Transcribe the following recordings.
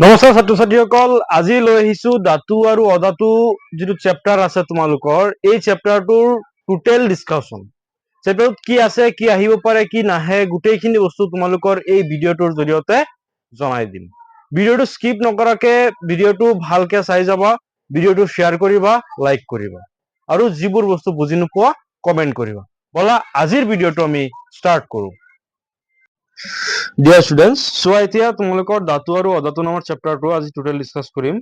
নমস্কাৰ ছাত্ৰ ছাত্ৰীসকল, আজি লৈ আহিছো ধাতু আৰু অধাতু যিটো চেপ্টাৰ আছে তোমালোকৰ এই চেপ্টাৰটোৰ টোটেল ডিছকাশ্যন। চেপ্টাৰত কি আছে, কি আহিব পাৰে, কি নাহে, গোটেইখিনি বস্তু তোমালোকৰ এই ভিডিঅ'টোৰ জৰিয়তে জনাই দিম। ভিডিঅ'টো স্কিপ নকৰাকে ভিডিঅ'টো ভালকে চাই যাবা, ভিডিঅ'টো শ্বেয়াৰ কৰিবা, লাইক কৰিবা আৰু যিবোৰ বস্তু বুজি নোপোৱা কমেণ্ট কৰিবা। বলা আজিৰ ভিডিঅ'টো আমি ষ্টাৰ্ট কৰো। ডিয়াৰ ষ্টুডেণ্টছ, চোৱা এতিয়া তোমালোকৰ ধাতু আৰু অধাতু নামৰ চেপ্টাৰটো আজি টোটেল ডিছকাছ কৰিম।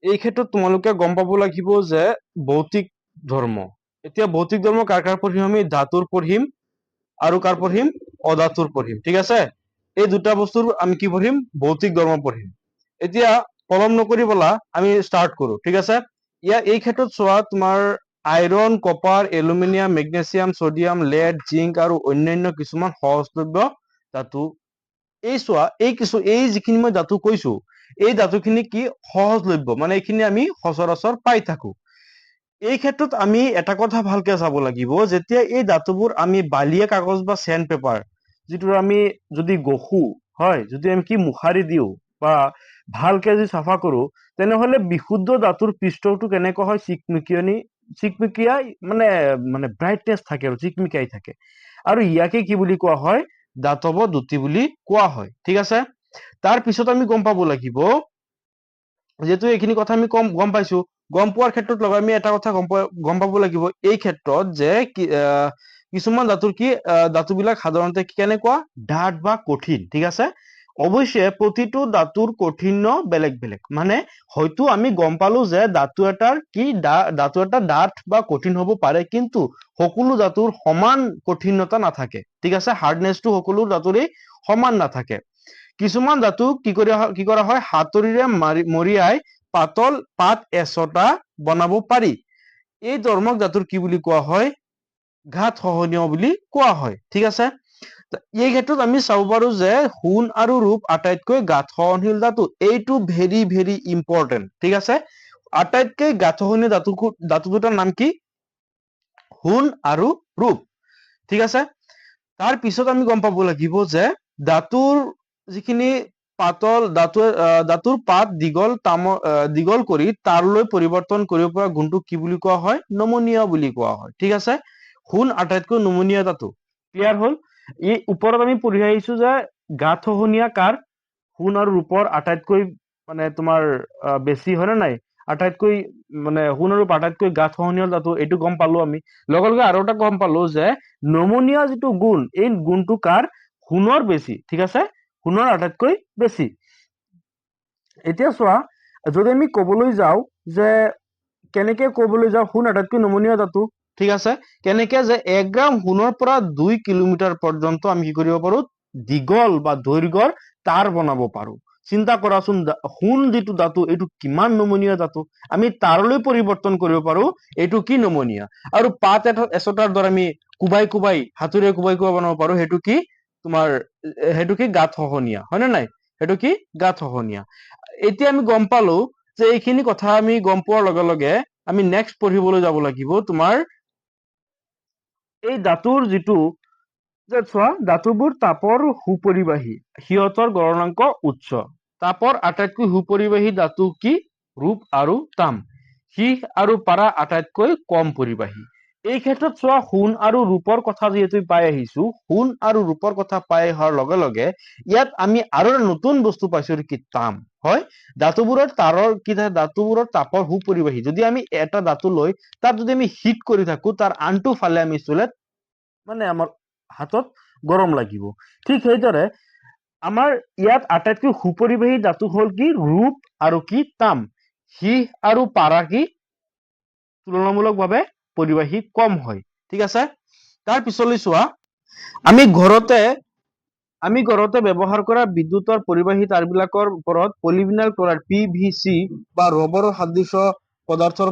এই ক্ষেত্ৰত তোমালোকে গম পাব লাগিব যে ভৌতিক ধৰ্ম, এতিয়া ভৌতিক ধৰ্ম কাৰ কাৰ পঢ়িম, আমি ধাতুৰ পঢ়িম আৰু কাৰ পঢ়িম, অধাতুৰ পঢ়িম। ঠিক আছে, এই দুটা বস্তুৰ আমি কি পঢ়িম, ভৌতিক ধৰ্ম পঢ়িম। এতিয়া পলম নকৰি বলা আমি ষ্টাৰ্ট কৰো। ঠিক আছে, এই ক্ষেত্ৰত চোৱা তোমাৰ iron, copper, aluminium, magnesium, sodium, lead, zinc আৰু অন্যান্য কিছুমান সহজলভ্য ধাতু। এই চোৱা এই যিখিনি মই ধাতু কৈছো, এই ধাতুখিনি কি সহজলভ্য, মানে এইখিনি আমি সচৰাচৰ পাই থাকো। এই ক্ষেত্ৰত আমি এটা কথা ভালকে চাব লাগিব, যেতিয়া এই ধাতুবোৰ আমি বালিয়া কাগজ বা চেণ্ড পেপাৰ যিটো আমি যদি গহো হয়, যদি আমি কি মুখাৰি দিও বা ভালকে যদি চাফা কৰো, তেনেহলে বিশুদ্ধ ধাতুৰ পৃষ্ঠটো কেনেকুৱা হয়, চিকমিকিয়াই মানে মানে ব্ৰাইটনেছ থাকে আৰু চিকমিকাই থাকে, আৰু ইয়াকে কি বুলি কোৱা হয়, দাতৱ দ্যুতি বুলি কোৱা হয়। ঠিক আছে, তাৰ পিছত আমি গম পাব লাগিব, যেহেতু এইখিনি কথা আমি গম পাইছো, গম পোৱাৰ ক্ষেত্ৰত লগত আমি এটা কথা গম পাব লাগিব এই ক্ষেত্ৰত যে কিছুমান ধাতুৰ কি ধাতুবিলাক সাধাৰণতে কেনেকুৱা ডাঠ বা কঠিন। ঠিক আছে, অৱশ্যে প্ৰতিটো ধাতুৰ কঠিন্য বেলেগ বেলেগ, মানে হয়তো আমি গম পালো যে ধাতু এটাৰ কি ধাতু এটা ডাঠ বা কঠিন হ'ব পাৰে, কিন্তু সকলো ধাতুৰ সমান কঠিনতা নাথাকে। ঠিক আছে, হাৰ্ডনেছটো সকলো ধাতুৰেই সমান নাথাকে। কিছুমান ধাতু কি কৰা হয়, হাতুৰিৰে মৰিয়াই পাতল পাত এচটা বনাব পাৰি। এই ধৰ্মক ধাতুৰ কি বুলি কোৱা হয়, ঘাত সহনীয় বুলি কোৱা হয়। ঠিক আছে, এই ক্ষেত্ৰত আমি চাব পাৰো যে সোণ আৰু ৰূপ আটাইতকৈ গাঁত সহনশীল ধাতু, এইটো ভেৰি ভেৰি ইম্পৰ্টেণ্ট। ঠিক আছে, আটাইতকৈ গাঁত সহনীয় ধাতু দুটাৰ নাম কি, সোণ আৰু ৰূপ। ঠিক আছে, তাৰ পিছত আমি গম পাব লাগিব যে ধাতুৰ যিখিনি পাতল ধাতুৰ পাত দীঘল কৰি তাৰলৈ পৰিৱৰ্তন কৰিব পৰা গুণটো কি বুলি কোৱা হয়, নমনীয় বুলি কোৱা হয়। ঠিক আছে, সোণ আটাইতকৈ নমনীয় ধাতু। ক্লিয়াৰ হল, এই ওপৰত আমি পঢ়ি আহিছো যে গাঁত সহনীয়া কাৰ, সোণ আৰু ৰূপৰ আটাইতকৈ মানে তোমাৰ বেছি হয় নে নাই, আটাইতকৈ মানে সোণ আৰু আটাইতকৈ গাঁত সহনীয় ধাতু, এইটো গম পালো আমি। লগে লগে আৰু এটা গম পালো যে নমনীয় যিটো গুণ, এই গুণটো কাৰ, সোণৰ বেছি। ঠিক আছে, সোণৰ আটাইতকৈ বেছি। এতিয়া চোৱা, যদি আমি কবলৈ যাওঁ যে কেনেকে কবলৈ যাওঁ সোণ আটাইতকৈ নমনীয় ধাতু, ঠিক আছে, কেনেকে যে 1 গ্ৰাম সোণৰ পৰা 2 কিলোমিটাৰ পৰ্যন্ত আমি কি কৰিব পাৰো, দীঘল বা দৈৰ্ঘ্যৰ তাঁৰ বনাব পাৰো। চিন্তা কৰাচোন, সোণ যিটো ধাতু এইটো কিমান নমনীয় ধাতু, আমি তাঁৰলৈ পৰিৱৰ্তন কৰিব পাৰো, এইটো কি নমনীয়। আৰু পাত এচটাৰ দ্বাৰা আমি কোবাই হাতুৰে কোবাই বনাব পাৰো, সেইটো কি তোমাৰ, সেইটো কি গাঁত সহনীয়া, হয় নে নাই, সেইটো কি গাঁত সহনীয়া। এতিয়া আমি গম পালো যে এইখিনি কথা আমি গম পোৱাৰ লগে লগে আমি নেক্সট পঢ়িবলৈ যাব লাগিব তোমাৰ এই ধাতুৰ যিটো, যে চোৱা ধাতুবোৰ তাপৰ সুপৰিবাহী, সিহঁতৰ গলনাংক উচ্চ। তাপৰ আটাইতকৈ সুপৰিবাহী ধাতু কি, ৰূপ আৰু তাম। সীহ আৰু পাৰা আটাইতকৈ কম পৰিবাহী। এই ক্ষেত্ৰত চোৱা, সোণ আৰু ৰূপৰ কথা যিহেতু পাই আহিছো, সোণ আৰু ৰূপৰ কথা পাই অহাৰ লগে লগে ইয়াত আমি আৰু এটা নতুন বস্তু পাইছো, কি তাম। হয়, ধাতুবোৰৰ তাপৰ সুপৰিবাহী, যদি আমি এটা ধাতু লৈ তাত যদি আমি হিট কৰি থাকো, তাৰ আনটো ফালে আমি চুলে মানে আমাৰ হাতত গৰম লাগিব। ঠিক সেইদৰে আমাৰ ইয়াত আটাইতকৈ সুপৰিবাহী ধাতু হল কি, ৰূপ আৰু কি তাম। সীহ আৰু পাৰা কি তুলনামূলকভাৱে পৰিবাহী কম হয়। ঠিক আছে, তাৰ পিছলৈ চোৱা, আমি ঘৰতে ব্যৱহাৰ কৰা বিদ্যুতৰ পৰিবাহী তাঁৰবিলাকৰ ওপৰত পলিভিনাইল ক্লৰাইড PVC বা ৰবৰৰ সাদৃশ্য পদাৰ্থৰ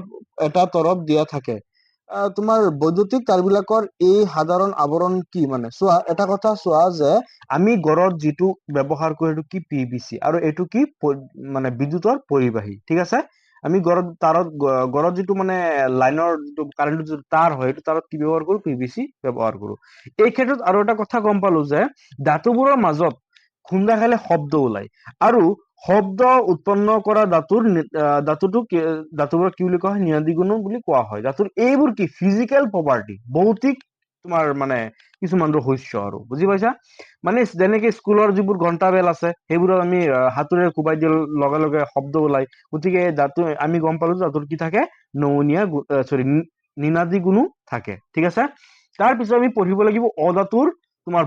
এটা তৰপ দিয়া থাকে। তোমাৰ বৈদ্যুতিক তাঁৰবিলাকৰ এই সাধাৰণ আৱৰণ কি, মানে চোৱা এটা কথা চোৱা যে আমি ঘৰত যিটো ব্যৱহাৰ কৰো সেইটো কি PVC, আৰু এইটো কি মানে বিদ্যুতৰ পৰিবাহী। ঠিক আছে, আমি ঘৰত যিটো মানে লাইনৰ যিটো কাৰেণ্টৰ যিটো তাঁৰ হয়, সেইটো তাঁৰত কি ব্যৱহাৰ কৰো, PVC ব্যৱহাৰ কৰো। এই ক্ষেত্ৰত আৰু এটা কথা গম পালো যে ধাতুবোৰৰ মাজত খুন্দা খালে শব্দ ওলাই, আৰু শব্দ উৎপন্ন কৰা ধাতুবোৰক কি বুলি কোৱা হয় নিয়াদী গুণ বুলি কোৱা হয় ধাতুৰ এইবোৰ কি ফিজিকেল প্ৰপাৰ্টি ভৌতিক তোমাৰ মানে কিছুমান ৰহস্য আৰু বুজি পাইছা মানে যেনেকে স্কুলৰ যিবোৰ ঘণ্টা বেল আছে সেইবোৰত আমি হাতুৰে কোবাই দিয়াৰ লগে লগে শব্দ ওলাই গতিকে ধাতু আমি গম পালো যে ধাতুৰ কি থাকে নমনীয়া নিনাদী গুণো থাকে ঠিক আছে তাৰ পিছত আমি পঢ়িব লাগিব অধাতুৰ তোমাৰ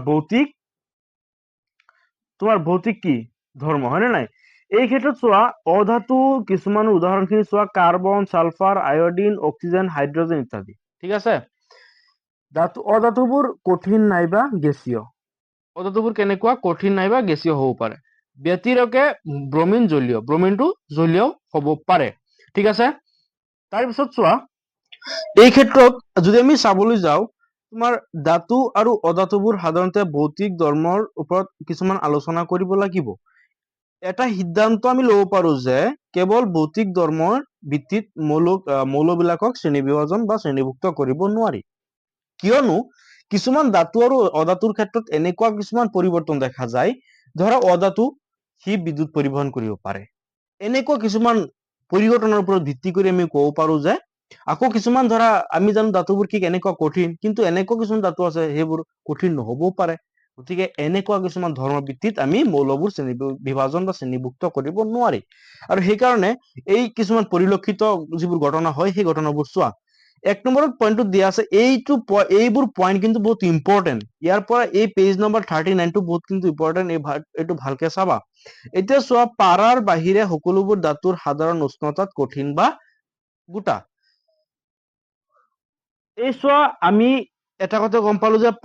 ভৌতিক কি ধৰ্ম হয় নে নাই এই ক্ষেত্ৰত চোৱা অধাতু কিছুমান উদাহৰণখিনি চোৱা carbon sulphur iodine oxygen hydrogen ইত্যাদি ঠিক আছে অধাতুবোৰ কঠিন নাইবা গেছীয় অধাতুবোৰ কেনেকুৱা কঠিন নাইবা গেছীয় হ'ব পাৰে ব্যতিৰেকে ব্ৰমিনটো জলীয় হ'ব পাৰে ঠিক আছে তাৰপিছত চোৱা এই ক্ষেত্ৰত যদি আমি চাবলৈ যাওঁ তোমাৰ ধাতু আৰু অধাতুবোৰ সাধাৰণতে ভৌতিক ধৰ্মৰ ওপৰত কিছুমান আলোচনা কৰিব লাগিব এটা সিদ্ধান্ত আমি ল'ব পাৰো যে কেৱল ভৌতিক ধৰ্মৰ ভিত্তিত মৌলবিলাকক শ্ৰেণীবিভাজন বা শ্ৰেণীভুক্ত কৰিব নোৱাৰি কিয়নো কিছুমান ধাতু আৰু অধাতুৰ ক্ষেত্ৰত এনেকুৱা কিছুমান পৰিৱৰ্তন দেখা যায় ধৰা অধাতু সি বিদ্যুৎ পৰিবহন কৰিব পাৰে এনেকুৱা কিছুমান পৰিঘটনাৰ ওপৰত ভিত্তি কৰি আমি ক'ব পাৰো যে আকৌ কিছুমান ধৰা আমি জানো ধাতুবোৰ কি এনেকুৱা কঠিন কিন্তু এনেকুৱা কিছুমান ধাতু আছে সেইবোৰ কঠিন নহবও পাৰে গতিকে এনেকুৱা কিছুমান ধৰ্মৰ ভিত্তিত আমি মৌলবোৰ শ্ৰেণী বিভাজন বা শ্ৰেণীভুক্ত কৰিব নোৱাৰি আৰু সেইকাৰণে এই কিছুমান পৰিলক্ষিত যিবোৰ ঘটনা হয় সেই ঘটনাবোৰ চোৱা এক নম্বৰত পইণ্টটো দিয়া আছে এইবোৰ পইণ্ট কিন্তু বহুত ইম্পৰ্টেণ্ট ইয়াৰ পৰা এই পেজ নম্বৰ 39টো বহুত কিন্তু ইম্পৰ্টেণ্ট এইটো ভালকে চাবা এতিয়া চোৱা পাৰাৰ বাহিৰে সকলোবোৰ ধাতুৰ সাধাৰণ উষ্ণতাত কঠিন বা গোটা এই চোৱা আমি এটা কথা গম পালো যে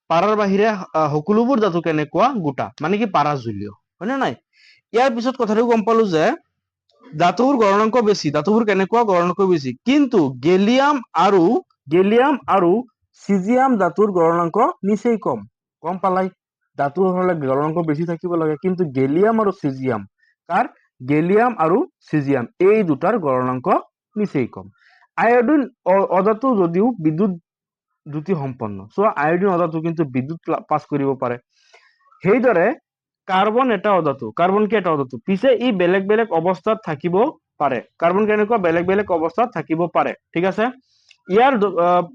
পাৰাৰ বাহিৰে সকলোবোৰ ধাতু কেনেকুৱা গোটা মানে কি পাৰা জলীয় হয় নে নাই ইয়াৰ পিছত কথাটো গম পালো যে ধাতুবোৰ গলনাংক বেছি ধাতুবোৰ কেনেকুৱা গলনাংক বেছি কিন্তু গেলিয়াম আৰু চিজিয়াম ধাতুৰ গলনাংক নিচেই কম গম পালাই ধাতুৰ হলে গলনাংক বেছি থাকিব লাগে কিন্তু গেলিয়াম আৰু চিজিয়াম এই দুটাৰ গলনাংক নিচেই কম আয়োডিন অধাতু যদিও বিদ্যুৎ দ্যুতি সম্পন্ন চোৱা আয়োডিন অধাতু কিন্তু বিদ্যুৎ পাছ কৰিব পাৰে সেইদৰে কাৰ্বন কি এটা অধাতু পিছে ই বেলেগ বেলেগ অৱস্থাত থাকিব পাৰে কাৰ্বন কেনেকুৱা বেলেগ বেলেগ অৱস্থাত থাকিব পাৰে ঠিক আছে ইয়াৰ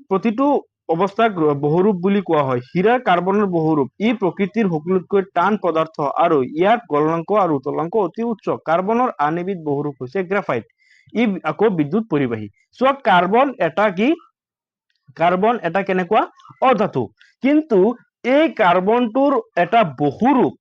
প্ৰতিটো অৱস্থাক বহুৰূপ বুলি কোৱা হয় হীৰাৰ কাৰ্বনৰ বহুৰূপ ই প্ৰকৃতিৰ সকলোতকৈ টান পদাৰ্থ আৰু ইয়াৰ গলনাংক আৰু উতলাংক অতি উচ্চ কাৰ্বনৰ আন এবিধ বহুৰূপ হৈছে গ্ৰাফাইট ই আকৌ বিদ্যুৎ পৰিবাহী চোৱা কাৰ্বন এটা কেনেকুৱা অধাতু কিন্তু এই কাৰ্বনটোৰ এটা বহুৰূপ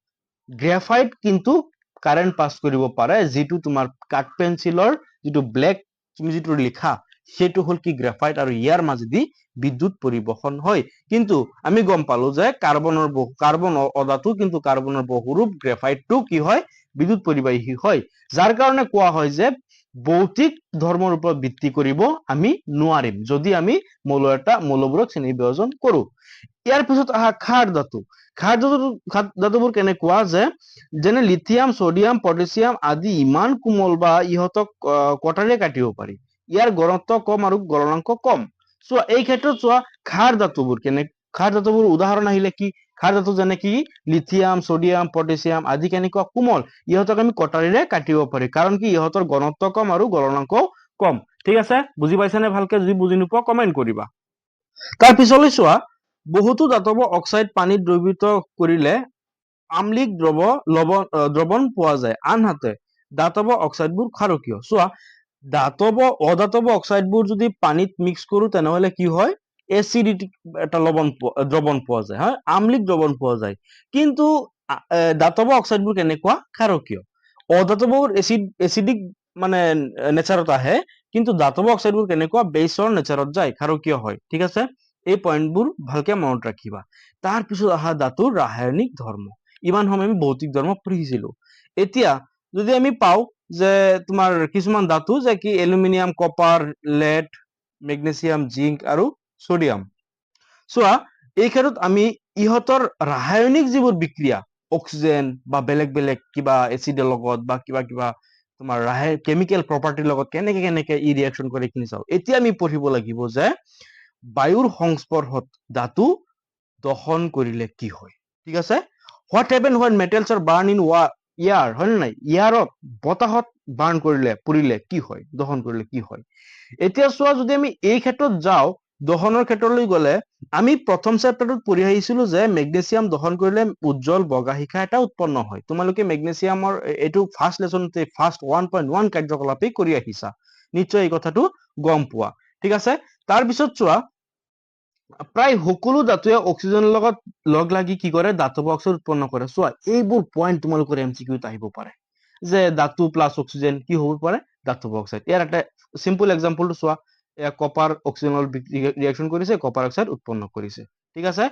গ্ৰাফাইট কিন্তু কাৰেণ্ট পাছ কৰিব পাৰে যিটো তোমাৰ কাঠ পেঞ্চিলৰ যিটো ব্লেক তুমি যিটো লিখা সেইটো হল কি গ্ৰাফাইট আৰু ইয়াৰ মাজেদি বিদ্যুৎ পৰিবহন হয় কিন্তু আমি গম পালো যে কাৰ্বন অধাতু কিন্তু কাৰ্বনৰ বহুৰূপ গ্ৰাফাইটটো কি হয় বিদ্যুৎ পৰিবাহী হয় যাৰ কাৰণে কোৱা হয় যে ভৌতিক ধৰ্মৰ ওপৰত ভিত্তি কৰিব আমি নোৱাৰিম যদি আমি মৌলবোৰক শ্ৰেণী বিভাজন কৰো ইয়াৰ পিছত আহা ক্ষাৰ ধাতুবোৰ কেনেকুৱা যে যেনে লিথিয়াম সোডিয়াম পটাছিয়াম আদি ইমান কোমল বা ইহঁতক কটাৰে কাটিব পাৰি ইয়াৰ ঘনত্ব কম আৰু গলনাংক কম চোৱা এই ক্ষেত্ৰত চোৱা ক্ষাৰ ধাতুবোৰ উদাহৰণ আহিলে কি ক্ষাৰ ধাতু যেনে কি লিথিয়াম সোডিয়াম পটাছিয়াম আদি কেনেকুৱা কোমল ইহঁতক আমি কটাৰীৰে কাটিব পাৰি কাৰণ কি ইহঁতৰ ঘনত্ব কম আৰু গলনাংক কম ঠিক আছে বুজি পাইছানে ভালকে যদি বুজি নোপোৱা কমেন্ট কৰিবা তাৰ পিছলৈ চোৱা বহুতো ধাতৱ অক্সাইড পানীত দ্ৰৱীভূত কৰিলে আম্লিক দ্ৰৱণ পোৱা যায় আনহাতে ধাতৱ অক্সাইডবোৰ ক্ষাৰকীয় চোৱা অধাতৱ অক্সাইডবোৰ যদি পানীত মিক্স কৰো তেনেহলে কি হয় এচিডিক এটা দ্ৰৱণ পোৱা যায় হয় আম্লিক দ্ৰৱণ পোৱা যায় কিন্তু ধাতৱ অক্সাইডবোৰ কেনেকুৱা ক্ষাৰকীয় অধাতৱবোৰ এচিডিক মানে নেচাৰত আহে কিন্তু ধাতৱ অক্সাইডবোৰ কেনেকুৱা বেছৰ নেচাৰত যায় ক্ষাৰকীয় হয় ঠিক আছে এই পইণ্টবোৰ ভালকে মনত ৰাখিবা তাৰ পিছত আহা ধাতুৰ ৰাসায়নিক ধৰ্ম ইমান সময় আমি ভৌতিক ধৰ্ম পঢ়িছিলো এতিয়া যদি আমি পাও যে তোমাৰ কিছুমান ধাতু যে কি aluminium copper lead magnesium zinc আৰু সোডিয়াম চোৱা এই ক্ষেত্ৰত আমি ইহঁতৰ ৰাসায়নিক যিবোৰ বিক্ৰিয়া অক্সিজেন বা বেলেগ বেলেগ কিবা এচিডৰ লগত বা কিবা তোমাৰ কেমিকেল প্ৰপাৰ্টিৰ লগত কেনেকে ই ৰিয়েকশ্যন কৰে এইখিনি চাও এতিয়া আমি পঢ়িব লাগিব যে বায়ুৰ সংস্পৰ্শত ধাতু দহন কৰিলে কি হয় ঠিক আছে what happen when metals are burned in ইয়াৰ হয় নে নাই, ইয়াৰত বতাহত বাৰ্ণ কৰিলে পুৰিলে কি হয়, দহন কৰিলে কি হয়। এতিয়া চোৱা যদি আমি এই ক্ষেত্ৰত যাওঁ, দহনৰ ক্ষেত্ৰলৈ গ'লে আমি প্ৰথম চেপ্টাৰটোত পঢ়ি আহিছিলো যে মেগনেছিয়াম দহন কৰিলে উজ্জ্বল বগা শিখা এটা উৎপন্ন হয়। তোমালোকে মেগনেছিয়ামৰ এইটো ফাৰ্ষ্ট লেচনতে ফাৰ্ষ্ট 1.1 কাৰ্যকলাপেই কৰি আহিছা, নিশ্চয় এই কথাটো গম পোৱা। ঠিক আছে, তাৰপিছত চোৱা প্ৰায় সকলো ধাতুৱে অক্সিজেনৰ লগত লগ লাগি কি কৰে, ধাতৱ অক্সাইড উৎপন্ন কৰে। চোৱা এইবোৰ পইণ্ট তোমালোকৰ MCQত আহিব পাৰে যে ধাতু প্লাছ অক্সিজেন কি হ'ব পাৰে, ধাতৱ অক্সাইড। ইয়াৰ এটা চিম্পল এক্সাম্পলটো চোৱা, কপাৰ অক্সিজেনৰ ৰিয়েকশ্যন কৰিছে, কপাৰ অক্সাইড উৎপন্ন কৰিছে। ঠিক আছে,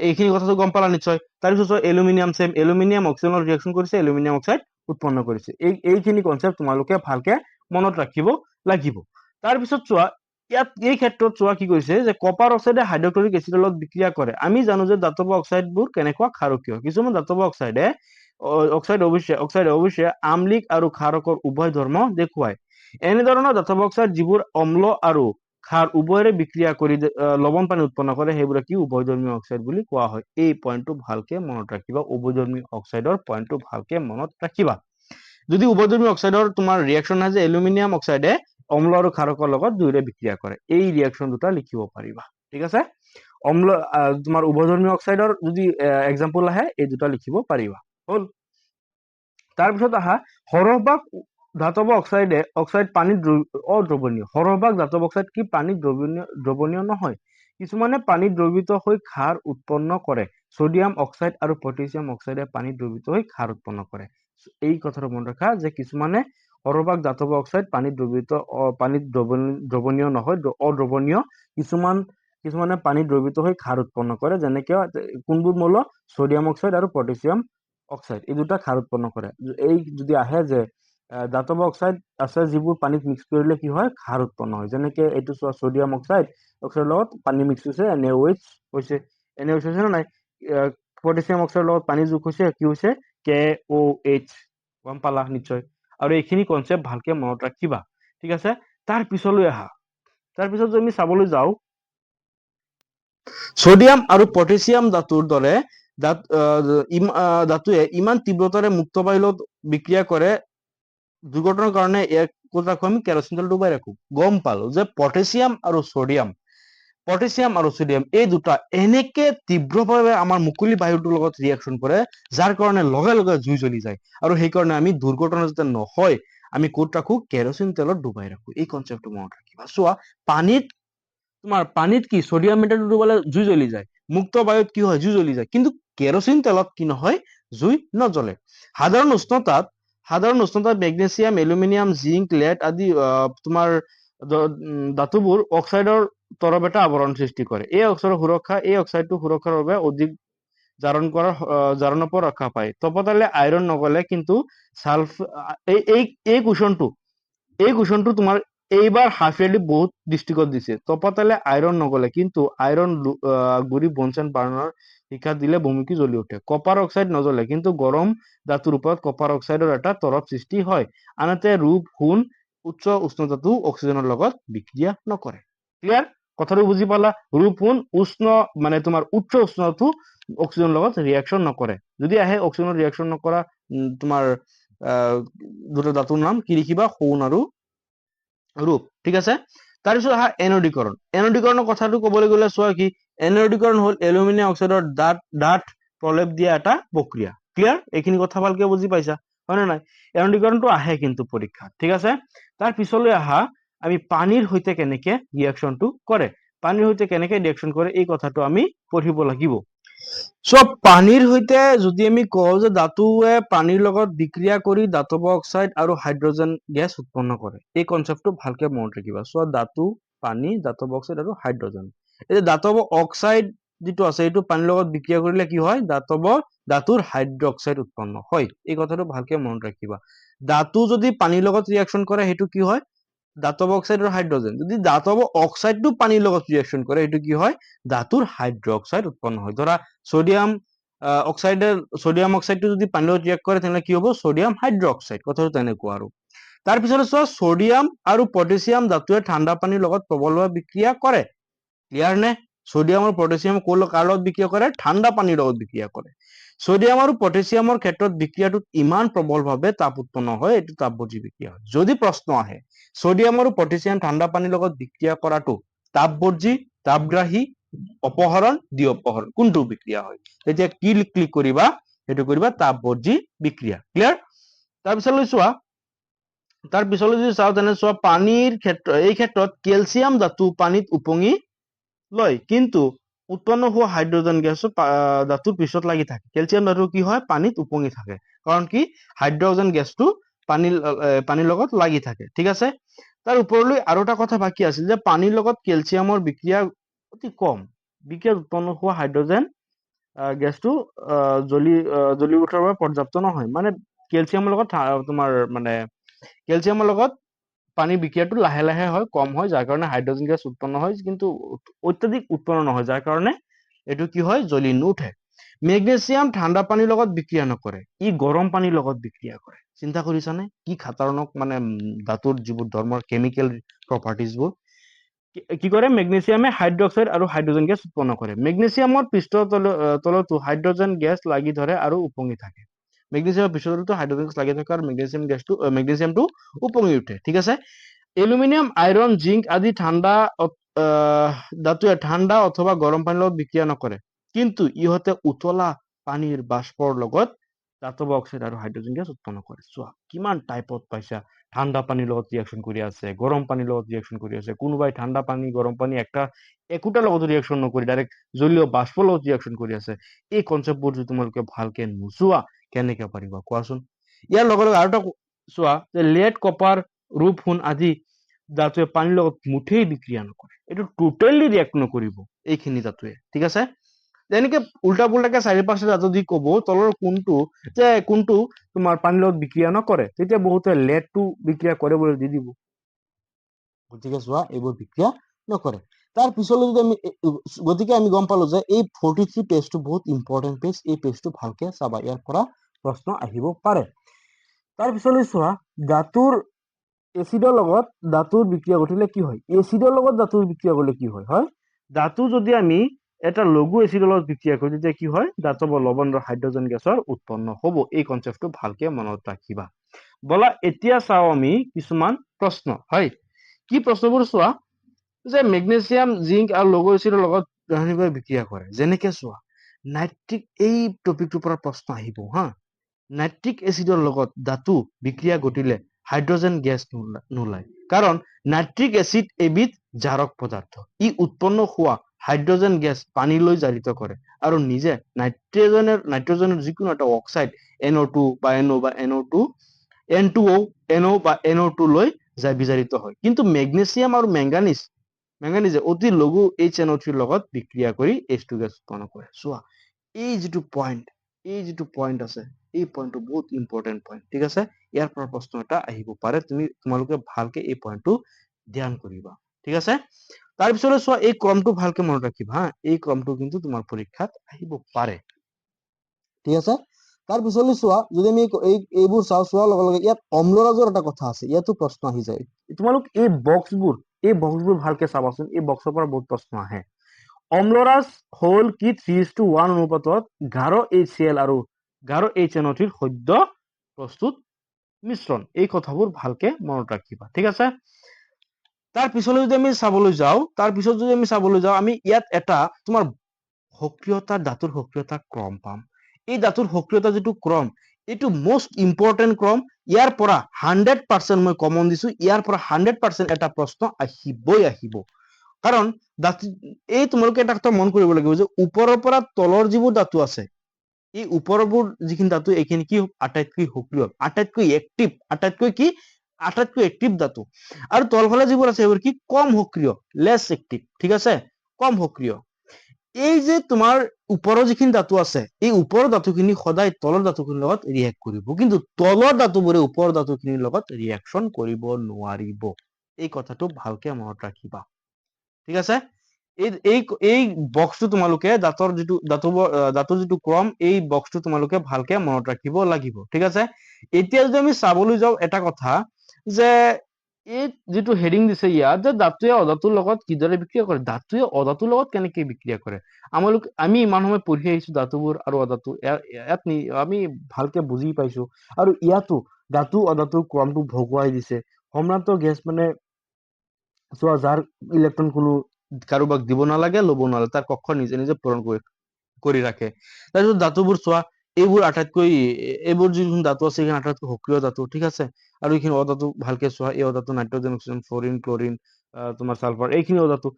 এইখিনি কথাটো গম পালা নিশ্চয়। তাৰপিছত চোৱা এলুমিনিয়াম, চেম এলুমিনিয়াম অক্সিজেনৰ ৰিয়েকশ্যন কৰিছে, এলুমিনিয়াম অক্সাইড উৎপন্ন কৰিছে। এইখিনি কনচেপ্ট তোমালোকে ভালকে মনত ৰাখিব লাগিব। তাৰপিছত চোৱা ইয়াত এই ক্ষেত্ৰত চোৱা কি কৈছে যে কপাৰ অক্সাইডে হাইড্ৰক্লৰিক এচিডৰ লগত বিক্ৰিয়া কৰে। আমি জানো যে ধাতৱ অক্সাইডবোৰ কেনেকুৱা ক্ষাৰকীয়। কিছুমান ধাতৱ অক্সাইডে অৱশ্যে আম্লিক আৰু ক্ষাৰকৰ উভয় ধৰ্ম দেখুৱায়। এনেধৰণৰ ধাতৱ অক্সাইড যিবোৰ অম্ল আৰু ক্ষাৰ উভয়ৰে বিক্ৰিয়া কৰি লৱণ পানী উৎপন্ন কৰে সেইবোৰক কি উভয়ধৰ্মী অক্সাইড বুলি কোৱা হয়। এই পইণ্টটো ভালকে মনত ৰাখিবা, উভয়ধৰ্মী অক্সাইডৰ পইণ্টটো ভালকে মনত ৰাখিবা। যদি উভয়ধৰ্মী অক্সাইডৰ তোমাৰ ৰিয়েকশ্যন হয় যে এলুমিনিয়াম অক্সাইডে অম্ল আৰু ক্ষাৰকৰ লগত দুয়োৰে বিক্ৰিয়া কৰে, এই ৰিয়েকশ্যন দুটা লিখিব পাৰিবা। ঠিক আছে, অম্ল তোমাৰ উভয়ধৰ্মী অক্সাইডৰ যদি এক্সাম্পল আহে এই দুটা লিখিব পাৰিবা। হ'ল, তাৰপিছত আহা সৰহভাগ ধাতৱ অক্সাইড পানীত অদ্ৰৱণীয়। সৰহভাগ ধাতৱ অক্সাইড কি পানীত দ্ৰৱণীয় নহয়। কিছুমানে পানীত দ্ৰৱীত হৈ ক্ষাৰ উৎপন্ন কৰে। ছডিয়াম অক্সাইড আৰু পটাছিয়াম অক্সাইডে পানীত দ্ৰৱীত হৈ ক্ষাৰ উৎপন্ন কৰে। এই কথাটো মনত ৰাখা যে কিছুমানে সৰহভাগ ধাতৱ অক্সাইড পানীত দ্ৰৱণীয় নহয়, অদ্ৰৱণীয়। কিছুমানে পানীত দ্ৰৱীত হৈ ক্ষাৰ উৎপন্ন কৰে, যেনেকে কোনবোৰ মৌল, ছডিয়াম অক্সাইড আৰু পটাছিয়াম অক্সাইড, এই দুটা ক্ষাৰ উৎপন্ন কৰে। এই যদি আহে যে ধাতৱ অক্সাইড আছে যিবোৰ পানীত মিক্স কৰিলে কি হয়, ক্ষাৰ উৎপন্ন হয়। যেনেকে এইটো চোৱা ছডিয়াম অক্সাইডৰ লগত পানী মিক্স হৈছে, NaOH হৈছে, NaOH হৈছে নে নাই। পটাছিয়াম অক্সাইডৰ লগত পানী যোগ হৈছে, কি হৈছে, KOH। গম পালা নিশ্চয়, আৰু এইখিনি কনচেপ্ট ভালকে মনত ৰাখিবা। ঠিক আছে, তাৰ পিছলৈ আহা, তাৰপিছত যদি আমি চাবলৈ যাওঁ ছডিয়াম আৰু পটাছিয়াম ধাতুৰ দৰে ধাতুৱে ইমান তীব্ৰতাৰে মুক্ত বায়ুৰ লগত বিক্ৰিয়া কৰে, দুৰ্ঘটনাৰ কাৰণে এক ক'ত ৰাখো আমি, কেৰচিন তেল ডুবাই ৰাখো। গম পালো যে পটাছিয়াম আৰু ছডিয়াম এই দুটা এনেকে তীব্ৰভাৱে আমাৰ মুকলি বায়ুটোৰ লগত ৰিয়েকশ্যন কৰে, যাৰ কাৰণে লগে লগে জুই জ্বলি যায়। আৰু সেইকাৰণে আমি দুৰ্ঘটনা যাতে নহয় আমি ক'ত ৰাখো, কেৰচিন তেলত ডুবাই ৰাখো। এই কনচেপ্টটো মনত ৰাখিবা। চোৱা পানীত কি ছডিয়াম মেটালটো ডুবালে জুই জ্বলি যায়, মুক্ত বায়ুত কি হয়, জুই জ্বলি যায়, কিন্তু কেৰচিন তেলত কি নহয়, জুই নজ্বলে। সাধাৰণ উষ্ণতাত মেগনেছিয়াম, এলুমিনিয়াম, জিংক, লেড আদি তোমাৰ ধাতুবোৰ অক্সাইডৰ তৰপ এটা আৱৰণ সৃষ্টি কৰে। এই অক্সাইডটো সুৰক্ষাৰ বাবে অধিক জাৰণৰ পৰা ৰক্ষা পায়। তপতালে আইৰণ নগলে কিন্তু এই কুশনটো তোমাৰ এইবাৰ হাফ ইয়াৰলি বহুত ডিষ্ট্ৰিক্টত দিছে। তপতালে আইৰণ নগলে কিন্তু আইৰণ গুৰি বনচেন বাৰ্ণৰ শিক্ষা দিলে ভূমিকি জ্বলি উঠে। কপাৰ অক্সাইড নজ্বলে কিন্তু গৰম ধাতুৰ ওপৰত কপাৰ অক্সাইডৰ এটা তৰপ সৃষ্টি হয়। আনহাতে ৰূপ, সোণ উচ্চ উষ্ণতাটো অক্সিজেনৰ লগত বিক্ৰিয়া নকৰে। ক্লিয়াৰ, কথাটো বুজি পালা। ৰূপ, সোণ মানে তোমাৰ উচ্চ উষ্ণতাটো অক্সিজেনৰ লগত ৰিয়েকশ্যন নকৰে। যদি আহে অক্সিজেনৰ ৰিয়েকশ্যন নকৰা তোমাৰ দুটা ধাতুৰ নাম কি লিখিবা, সোণ আৰু ৰূপ। ঠিক আছে, তাৰপিছত আহা এনডীকৰণ। এনডীকৰণৰ কথাটো ক'বলৈ গ'লে চোৱা কি, এনডীকৰণ হ'ল এলুমিনিয়াম অক্সাইডৰ ডাঠ প্ৰলেপ দিয়া এটা প্ৰক্ৰিয়া। ক্লিয়াৰ, এইখিনি কথা ভালকে বুজি পাইছা হয় নে নাই। এনডীকৰণটো আহে কিন্তু পৰীক্ষাত। ঠিক আছে, তাৰ পিছলৈ আহা আমি পানীৰ সৈতে কেনেকে ৰিয়েকশ্যনটো কৰে, এই কথাটো আমি পঢ়িব লাগিব। চব পানীৰ সৈতে যদি আমি কওঁ যে ধাতুৱে পানীৰ লগত বিক্ৰিয়া কৰি ধাতৱ অক্সাইড আৰু হাইড্ৰজেন গেছ উৎপন্ন কৰে, এই কনচেপ্টটো ভালকে মনত ৰাখিবা। চোৱা ধাতু, পানী, ধাতৱ অক্সাইড আৰু হাইড্ৰজেন। এই ধাতৱ অক্সাইড যিটো আছে এইটো পানীৰ লগত বিক্ৰিয়া কৰিলে কি হয়, ধাতুৰ হাইড্ৰক্সাইড উৎপন্ন হয়। এই কথাটো ভালকে মনত ৰাখিবা। ধাতু যদি পানীৰ লগত ৰিয়েকশ্যন কৰে সেইটো কি হয়, ধাতৱ অক্সাইড আৰু হাইড্ৰজেন। যদি ধাতৱ অক্সাইডটো পানীৰ লগত ৰিয়েকশ্যন কৰে সেইটো কি হয়, ধাতুৰ হাইড্ৰক্সাইড উৎপন্ন হয়। ধৰা ছডিয়াম অক্সাইডটো যদি পানীৰ লগত ৰিয়েক্ট কৰে তেনেহ'লে কি হ'ব, ছডিয়াম হাইড্ৰক্সাইড। কথাটো তেনেকুৱা আৰু। তাৰপিছত চোৱা ছডিয়াম আৰু পটাছিয়াম ধাতুৱে ঠাণ্ডা পানীৰ লগত প্ৰবলভাৱে বিক্ৰিয়া কৰে। ক্লিয়াৰ নে? ছডিয়াম আৰু পটাছিয়াম কাৰ লগত বিক্ৰিয়া কৰে, ঠাণ্ডা পানীৰ লগত বিক্ৰিয়া কৰে। সোডিয়াম আৰু পটাছিয়ামৰ ক্ষেত্ৰত বিক্ৰিয়াটোত ইমান প্ৰবলভাৱে তাপ উৎপন্ন হয়, এইটো তাপবৰ্জী বিক্ৰিয়া হয়। যদি প্ৰশ্ন আহে সোডিয়াম আৰু পটাছিয়াম ঠাণ্ডা পানীৰ লগত বিক্ৰিয়া কৰাটো তাপবৰ্জী, তাপগ্ৰাহী, অপহৰণ, দ্বিঅপহৰণ কোনটো বিক্ৰিয়া হয়, তেতিয়া কি ক্লিক কৰিবা, সেইটো কৰিবা তাপবৰ্জী বিক্ৰিয়া। ক্লিয়াৰ? তাৰ পিছলৈ যদি চাওঁ তেনে চোৱা পানীৰ ক্ষেত্ৰত, এই ক্ষেত্ৰত কেলছিয়াম ধাতু পানীত উপঙি লয়, কিন্তু উৎপন্ন হোৱা হাইড্ৰজেন গেছ ধাতুৰ পিছত লাগি থাকে। কেলছিয়াম ধাতু কি হয়, পানীত উপঙি থাকে, কাৰণ কি হাইড্ৰজেন গেছটো পানীৰ লগত লাগি থাকে। ঠিক আছে? তাৰ ওপৰলৈ আৰু এটা কথা বাকী আছিল যে পানীৰ লগত কেলছিয়ামৰ বিক্ৰিয়া অতি কম। বিক্ৰিয়াত উৎপন্ন হোৱা হাইড্ৰজেন গেছটো জ্বলি উঠাৰ বাবে পৰ্যাপ্ত নহয়। মানে কেলছিয়ামৰ লগত কেলছিয়ামৰ লগত পানীৰ বিক্ৰিয়াটো লাহে লাহে হয়, কম হয়, যাৰ কাৰণে হাইড্ৰজেন গেছ উৎপন্ন হয়, কিন্তু অত্যাধিক উৎপন্ন নহয়, যাৰ কাৰণে এইটো কি হয়, জ্বলি নুঠে। মেগনেছিয়াম ঠাণ্ডা পানীৰ লগত বিক্ৰিয়া নকৰে, ই গৰম পানীৰ লগত বিক্ৰিয়া কৰে। চিন্তা কৰিছানে কি খাতাৰনাক ধাতুৰ যিবোৰ ধৰ্মৰ কেমিকেল প্ৰপাৰ্টিজবোৰ। কি কৰে, মেগনেছিয়ামে হাইড্ৰক্সাইড আৰু হাইড্ৰজেন গেছ উৎপন্ন কৰে। মেগনেছিয়ামৰ পৃষ্ঠৰ তলতো হাইড্ৰজেন গেছ লাগি ধৰে আৰু উপঙি থাকে। মেগনেছিয়ামৰ পৃষ্ঠৰ তলতো হাইড্ৰজেন গেছ লাগি থাকে আৰু মেগনেছিয়ামটো উপঙি উঠে। ঠিক আছে? এলুমিনিয়াম, আইৰণ, জিংক আদি ধাতুৱে ঠাণ্ডা অথবা গৰম পানীৰ লগত বিক্ৰিয়া নকৰে, কিন্তু ইহঁতে উতলা পানীৰ বাষ্পৰ লগত ধাতৱ অক্সাইড আৰু হাইড্ৰজেন গেছ উৎপন্ন কৰে। চোৱা কিমান টাইপত পাইছা, ঠাণ্ডা পানীৰ লগত ৰিয়েকশ্যন কৰি আছে, গৰম পানীৰ লগত ৰিয়েকশ্যন কৰি আছে, কোনোবাই ঠাণ্ডা পানী গৰম পানী একোটাৰ লগত ৰিয়েকশ্যন নকৰি ডাইৰেক্ট জলীয় বাষ্পৰ লগত ৰিয়েকশ্যন কৰি আছে। এই কনচেপ্টবোৰ যদি তোমালোকে ভালকে নোচোৱা কেনেকে পাৰিবা কোৱাচোন? ইয়াৰ লগে লগে আৰু এটা চোৱা যে লেড, কপাৰ, ৰূপ, সোণ আদি ধাতুৱে পানীৰ লগত মুঠেই বিক্ৰিয়া নকৰে, এইটো টোটেলি ৰিয়েক্ট নকৰিব এইখিনি ধাতুৱে। ঠিক আছে? যেনেকে উল্টা পুল্টাকে 4-5টা ধাতু দি কব তলৰ কোনটো তোমাৰ পানীৰ লগত বিক্ৰিয়া নকৰে, তেতিয়া বহুতে লেডটো বিক্ৰিয়া কৰে বুলি দি দিব। গতিকে চোৱা এইবোৰ বিক্ৰিয়া নকৰে। তাৰ পিছলৈ যদি গতিকে আমি গম পালো যে এই 43 পেজটো বহুত ইম্পৰ্টেণ্ট পেজ, এই পেজটো ভালকে চাবা, ইয়াৰ পৰা প্ৰশ্ন আহিব পাৰে। তাৰ পিছলৈ চোৱা এচিডৰ লগত ধাতুৰ বিক্ৰিয়া ঘটিলে কি হয়। এচিডৰ লগত ধাতুৰ বিক্ৰিয়া কৰিলে কি হয়, ধাতু যদি আমি এটা লঘু এচিডৰ লগত বিক্ৰিয়া কৰো তেতিয়া কি হয়, ধাতৱ লৱণ আৰু হাইড্ৰজেন গেছৰ উৎপন্ন হ'ব। এই কনচেপ্টটো ভালকে মনত ৰাখিবা। বলা এতিয়া চাওঁ আমি কিছুমান প্ৰশ্ন। হয়, কি প্ৰশ্নবোৰ চোৱা যে মেগনেছিয়াম, জিংক আৰু লঘু এচিডৰ লগত ৰাসায়নিকভাৱে বিক্ৰিয়া কৰে। যেনেকে চোৱা নাইট্ৰিক, এই টপিকটোৰ পৰা প্ৰশ্ন আহিব হা। নাইট্ৰিক এচিডৰ লগত ধাতু বিক্ৰিয়া ঘটিলে হাইড্ৰজেন গেছ নোলায়, কাৰণ নাইট্ৰিক এচিড এবিধ জাৰক পদাৰ্থ। ই উৎপন্ন হোৱা হাইড্ৰজেন গেছ পানীলৈ জাৰিত কৰে আৰু নিজে নাইট্ৰজেনৰ যিকোনো এটা অক্সাইড NO2 বা NO বা NO2 N2O NO বা NO2 লৈ বিজাৰিত হয়। কিন্তু মেগনেছিয়াম আৰু মেংগানিজে অতি লঘু HNO3 লগত বিক্ৰিয়া কৰি H2 গেছ উৎপন্ন কৰে। চোৱা এই যিটো পইণ্ট আছে, এই পইণ্টটো বহুত ইম্পৰ্টেণ্ট পইণ্ট। ঠিক আছে? ইয়াৰ পৰা প্ৰশ্ন এটা আহিব পাৰে, তোমালোকে ভালকে এই পইণ্টটো ধ্যান কৰিবা। ঠিক আছে? তাৰ পিছলৈ চোৱা এই ক্ৰমটো ভালকে মনত ৰাখিবা হা, এই ক্ৰমটো কিন্তু তোমাৰ পৰীক্ষাত আহিব পাৰে। ঠিক আছে? তাৰ পিছলৈ চোৱা যদি আমি এইবোৰ চোৱাৰ লগে লগে ইয়াত অম্লৰাজৰ এটা কথা আছে, ইয়াতো প্ৰশ্ন আহি যায়। তোমালোক এই বক্সবোৰ ভালকে চাবাচোন, এই বক্সৰ পৰা বহুত প্ৰশ্ন আহে। অম্লৰাজ হল কি 3:1 অনুপাতত গাঢ় HCl আৰু গাঢ় HNO3 সদ্য প্ৰস্তুত মিশ্ৰণ। এই কথাবোৰ ভালকে মনত ৰাখিবা। ঠিক আছে? তাৰ পিছলৈ যদি আমি চাবলৈ যাওঁ, আমি ইয়াত এটা তোমাৰ ধাতুৰ সক্ৰিয়তা ক্ৰম পাম। এই ধাতুৰ সক্ৰিয়তা যিটো ক্ৰম, এইটো মোষ্ট ইম্পৰ্টেণ্ট ক্ৰম। ইয়াৰ পৰা 100% মই কমন দিছো, ইয়াৰ পৰা 100% এটা প্ৰশ্ন আহিব। কাৰণ এই তোমালোকে এটা কথা মন কৰিব লাগিব যে ওপৰৰ পৰা তলৰ যিবোৰ ধাতু আছে, এই ওপৰবোৰ যিখিনি ধাতু এইখিনি কি আটাইতকৈ সক্ৰিয়, আটাইতকৈ এক্টিভ ধাতু, আৰু তলফালে যিবোৰ আছে সেইবোৰ কি কম সক্ৰিয়, লেছ এক্টিভ। ঠিক আছে? কম সক্ৰিয়। এই যে তোমাৰ ওপৰৰ যিখিনি ধাতু আছে, এই ওপৰৰ ধাতুখিনি সদায় তলৰ ধাতুখিনিৰ লগত ৰিয়েক্ট কৰিব, কিন্তু তলৰ ধাতুবোৰে ওপৰৰ ধাতুখিনিৰ লগত ৰিয়েকশ্যন কৰিব নোৱাৰিব। এই কথাটো ভালকে মনত ৰাখিবা। ঠিক আছে? এই বক্সটো তোমালোকে দাঁতৰ যিটো ক্ৰম, এই বক্সটো তোমালোকে ভালকে মনত ৰাখিব লাগিব। ঠিক আছে? এতিয়া যদি আমি চাবলৈ যাওঁ এটা কথা যে এই যিটো হেডিং দিছে ইয়াত যে ধাতুৱে অধাতুৰ লগত কিদৰে বিক্ৰিয়া কৰে, ধাতুৱে অধাতুৰ লগত কেনেকে বিক্ৰিয়া কৰে। আমি ইমান সময় পঢ়ি আহিছো ধাতুবোৰ আৰু অধাতু, ইয়াত আমি ভালকে বুজি পাইছো। আৰু ইয়াতো ধাতু অধাতুৰ ক্ৰমটো ভগুৱাই দিছে। সম্ভ্ৰান্ত গেছ মানে চোৱা, যাৰ ইলেক্ট্ৰন কোনো কাৰোবাক দিব নালাগে, ল'ব নালাগে, তাৰ কক্ষ নিজে নিজে পূৰণ কৰি ৰাখে। তাৰপিছত ধাতুবোৰ চোৱা, এইবোৰ আটাইতকৈ এইবোৰ যিবোৰ ধাতু আছে এইখিনি আটাইতকৈ সক্ৰিয় ধাতু, ঠিক আছে। আৰু এইখিনি অধাতু ভালকে চোৱা, এই অধাতু নাইট্ৰজেন, অক্সিজেন, ফ্লৰিন, ক্লৰিন, তোমাৰ ছালফাৰ, এইখিনি অধাতু।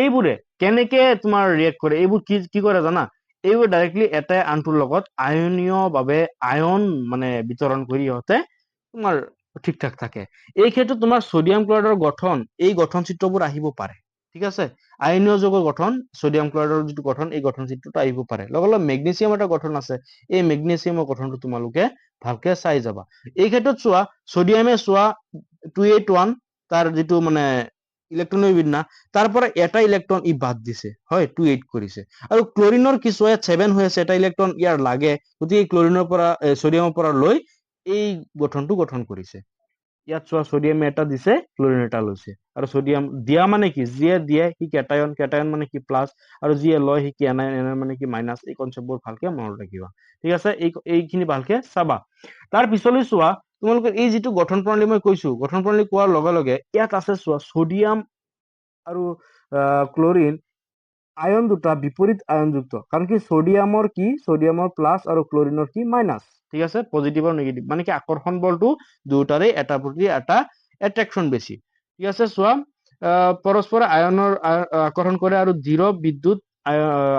এইবোৰে কেনেকে তোমাৰ ৰিয়েক্ট কৰে, এইবোৰ কি কৰে জানা? এইবোৰ ডাইৰেক্টলি এটাই আনটোৰ লগত আয়নীয় ভাৱে আয়ন মানে বিতৰণ কৰি ইহঁতে তোমাৰ ঠিক ঠাক থাকে। এই ক্ষেত্ৰত তোমাৰ ছডিয়াম ক্লৰাইডৰ গঠন, এই গঠন চিত্ৰবোৰ আহিব পাৰে, ঠিক আছে। আয়নীয় যৌগৰ গঠন, ছডিয়াম ক্লৰাইডৰ যিটো গঠন, এই গঠন চিত্ৰটো আহিব পাৰে। লগে লগে মেগনেছিয়াম এটা গঠন আছে, এই মেগনেছিয়ামৰ গঠনটো তোমালোকে ভালকে চাই যাবা। এই ক্ষেত্ৰত চোৱা, ছডিয়ামে চোৱা 281 তাৰ যিটো মানে ইলেক্ট্ৰনৰ বিন্যাস, তাৰ পৰা এটা ইলেক্ট্ৰন ই বাদ দিছে, হয় 28 কৰিছে। আৰু ক্লৰিনৰ কি চোৱা, 7 হৈ আছে, এটা ইলেক্ট্ৰন ইয়াৰ লাগে, গতিকে ক্লৰিনৰ পৰা ছডিয়ামৰ পৰা লৈ এই গঠনটো গঠন কৰিছে। ইয়াত চোৱা, ছডিয়ামে এটা দিছে, ক্লৰিন এটা লৈছে। আৰু ছডিয়াম দিয়া মানে কি, যিয়ে দিয়ে সি কেটায়ন, কেটায়ন মানে কি প্লাছ, আৰু যিয়ে লয় সি এনায়ন, এনায়ন মানে কি মাইনাছ। এই কনচেপ্টবোৰ ভালকে মনত ৰাখিবা, ঠিক আছে। এইখিনি ভালকে চাবা। তাৰ পিছলৈ চোৱা, তোমালোকৰ এই যিটো গঠন প্ৰণালী মই কৈছো, গঠন প্ৰণালী কোৱাৰ লগে লগে ইয়াত আছে চোৱা, ছডিয়াম আৰু ক্লৰিন আয়ন দুটা বিপৰীত আয়নযুক্ত। কাৰণ কি ছডিয়ামৰ কি, ছডিয়ামৰ প্লাছ আৰু ক্লৰিনৰ কি মাইনাছ, ঠিক আছে, পজিটিভ আৰু নিগেটিভ। মানে কি আকৰ্ষণ বলটো দুটাৰে এটা প্ৰতি এটা এট্ৰেকশ্যন বেছি, ঠিক আছে। চোৱা, পৰস্পৰ আয়নৰ আকৰ্ষণ কৰে আৰু দৃঢ় বিদ্যুৎ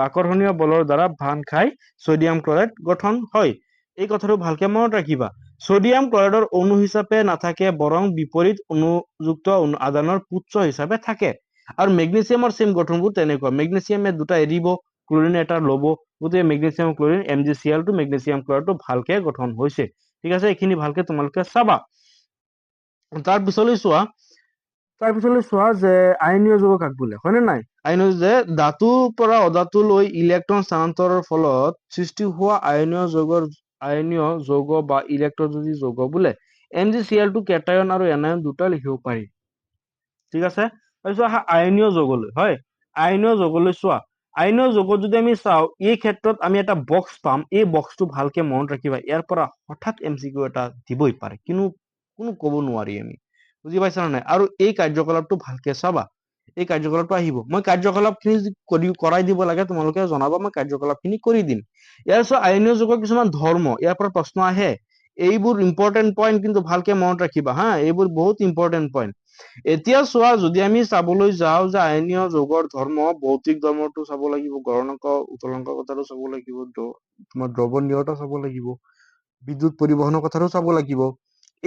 আকৰ্ষণীয় বলৰ দ্বাৰা ভান খাই ছডিয়াম ক্লৰাইড গঠন হয়। এই কথাটো ভালকে মনত ৰাখিবা। ছডিয়াম ক্লৰাইডৰ অণু হিচাপে নাথাকে, বৰং বিপৰীত অণুযুক্ত আদানৰ পুচ্ছ হিচাপে থাকে। আৰু মেগনেছিয়ামৰ চেম গঠনবোৰ তেনেকুৱা, মেগনেছিয়ামে দুটা এৰিব, ক্লৰিনে এটা ল'ব, গতিকে মেগনেছিয়াম ক্লৰিন MgCl2 মেগনেছিয়াম ক্লৰাইডটো ভালকে গঠন হৈছে, ঠিক আছে। এইখিনি ভালকে তোমালোকে চাবা। তাৰ পিছলৈ চোৱা যে আয়নীয় যৌগ কাক বোলে, হয়নে নাই? আয়নীয় যে ধাতুৰ পৰা অধাতুলৈ ইলেক্ট্ৰন স্থানান্তৰৰ ফলত সৃষ্টি হোৱা আয়নীয় যৌগ বা ইলেক্ট্ৰযোজী যৌগ বোলে। MgCl2 কেটায়ন আৰু এনায়ন দুটা লিখিব পাৰি, ঠিক আছে। তাৰপিছত আহা আয়নীয় যৌগলৈ, হয়। আয়নীয় যৌগলৈ চোৱা, আয়নীয় যৌগত যদি আমি চাওঁ, এই ক্ষেত্ৰত আমি এটা বক্স পাম। এই বক্সটো ভালকে মনত ৰাখিবা, ইয়াৰ পৰা হঠাৎ MCQ এটা দিবই পাৰে, কোনো ক'ব নোৱাৰি আমি, বুজি পাইছা নে নাই? আৰু এই কাৰ্যকলাপটো ভালকে চাবা, এই কাৰ্যকলাপটো আহিব। মই কাৰ্যকলাপখিনি কৰাই দিব লাগে, তোমালোকে জনাবা, মই কাৰ্যকলাপখিনি কৰি দিম। ইয়াৰ পিছত আয়নীয় যৌগৰ কিছুমান ধৰ্ম, ইয়াৰ পৰা প্ৰশ্ন আহে। এইবোৰ ইম্পৰ্টেণ্ট পইণ্ট, কিন্তু ভালকে মনত ৰাখিবা হা, এইবোৰ বহুত ইম্পৰ্টেণ্ট পইণ্ট। এতিয়া চোৱা, যদি আমি চাবলৈ যাওঁ যে আয়নীয় যৌগৰ ধৰ্ম, ভৌতিক ধৰ্মটো চাব লাগিব, গলনাংক উতলাংক কথাটো চাব লাগিব, তোমাৰ দ্ৰৱণীয়তা চাব লাগিব, বিদ্যুৎ পৰিবহনৰ কথাটো চাব লাগিব।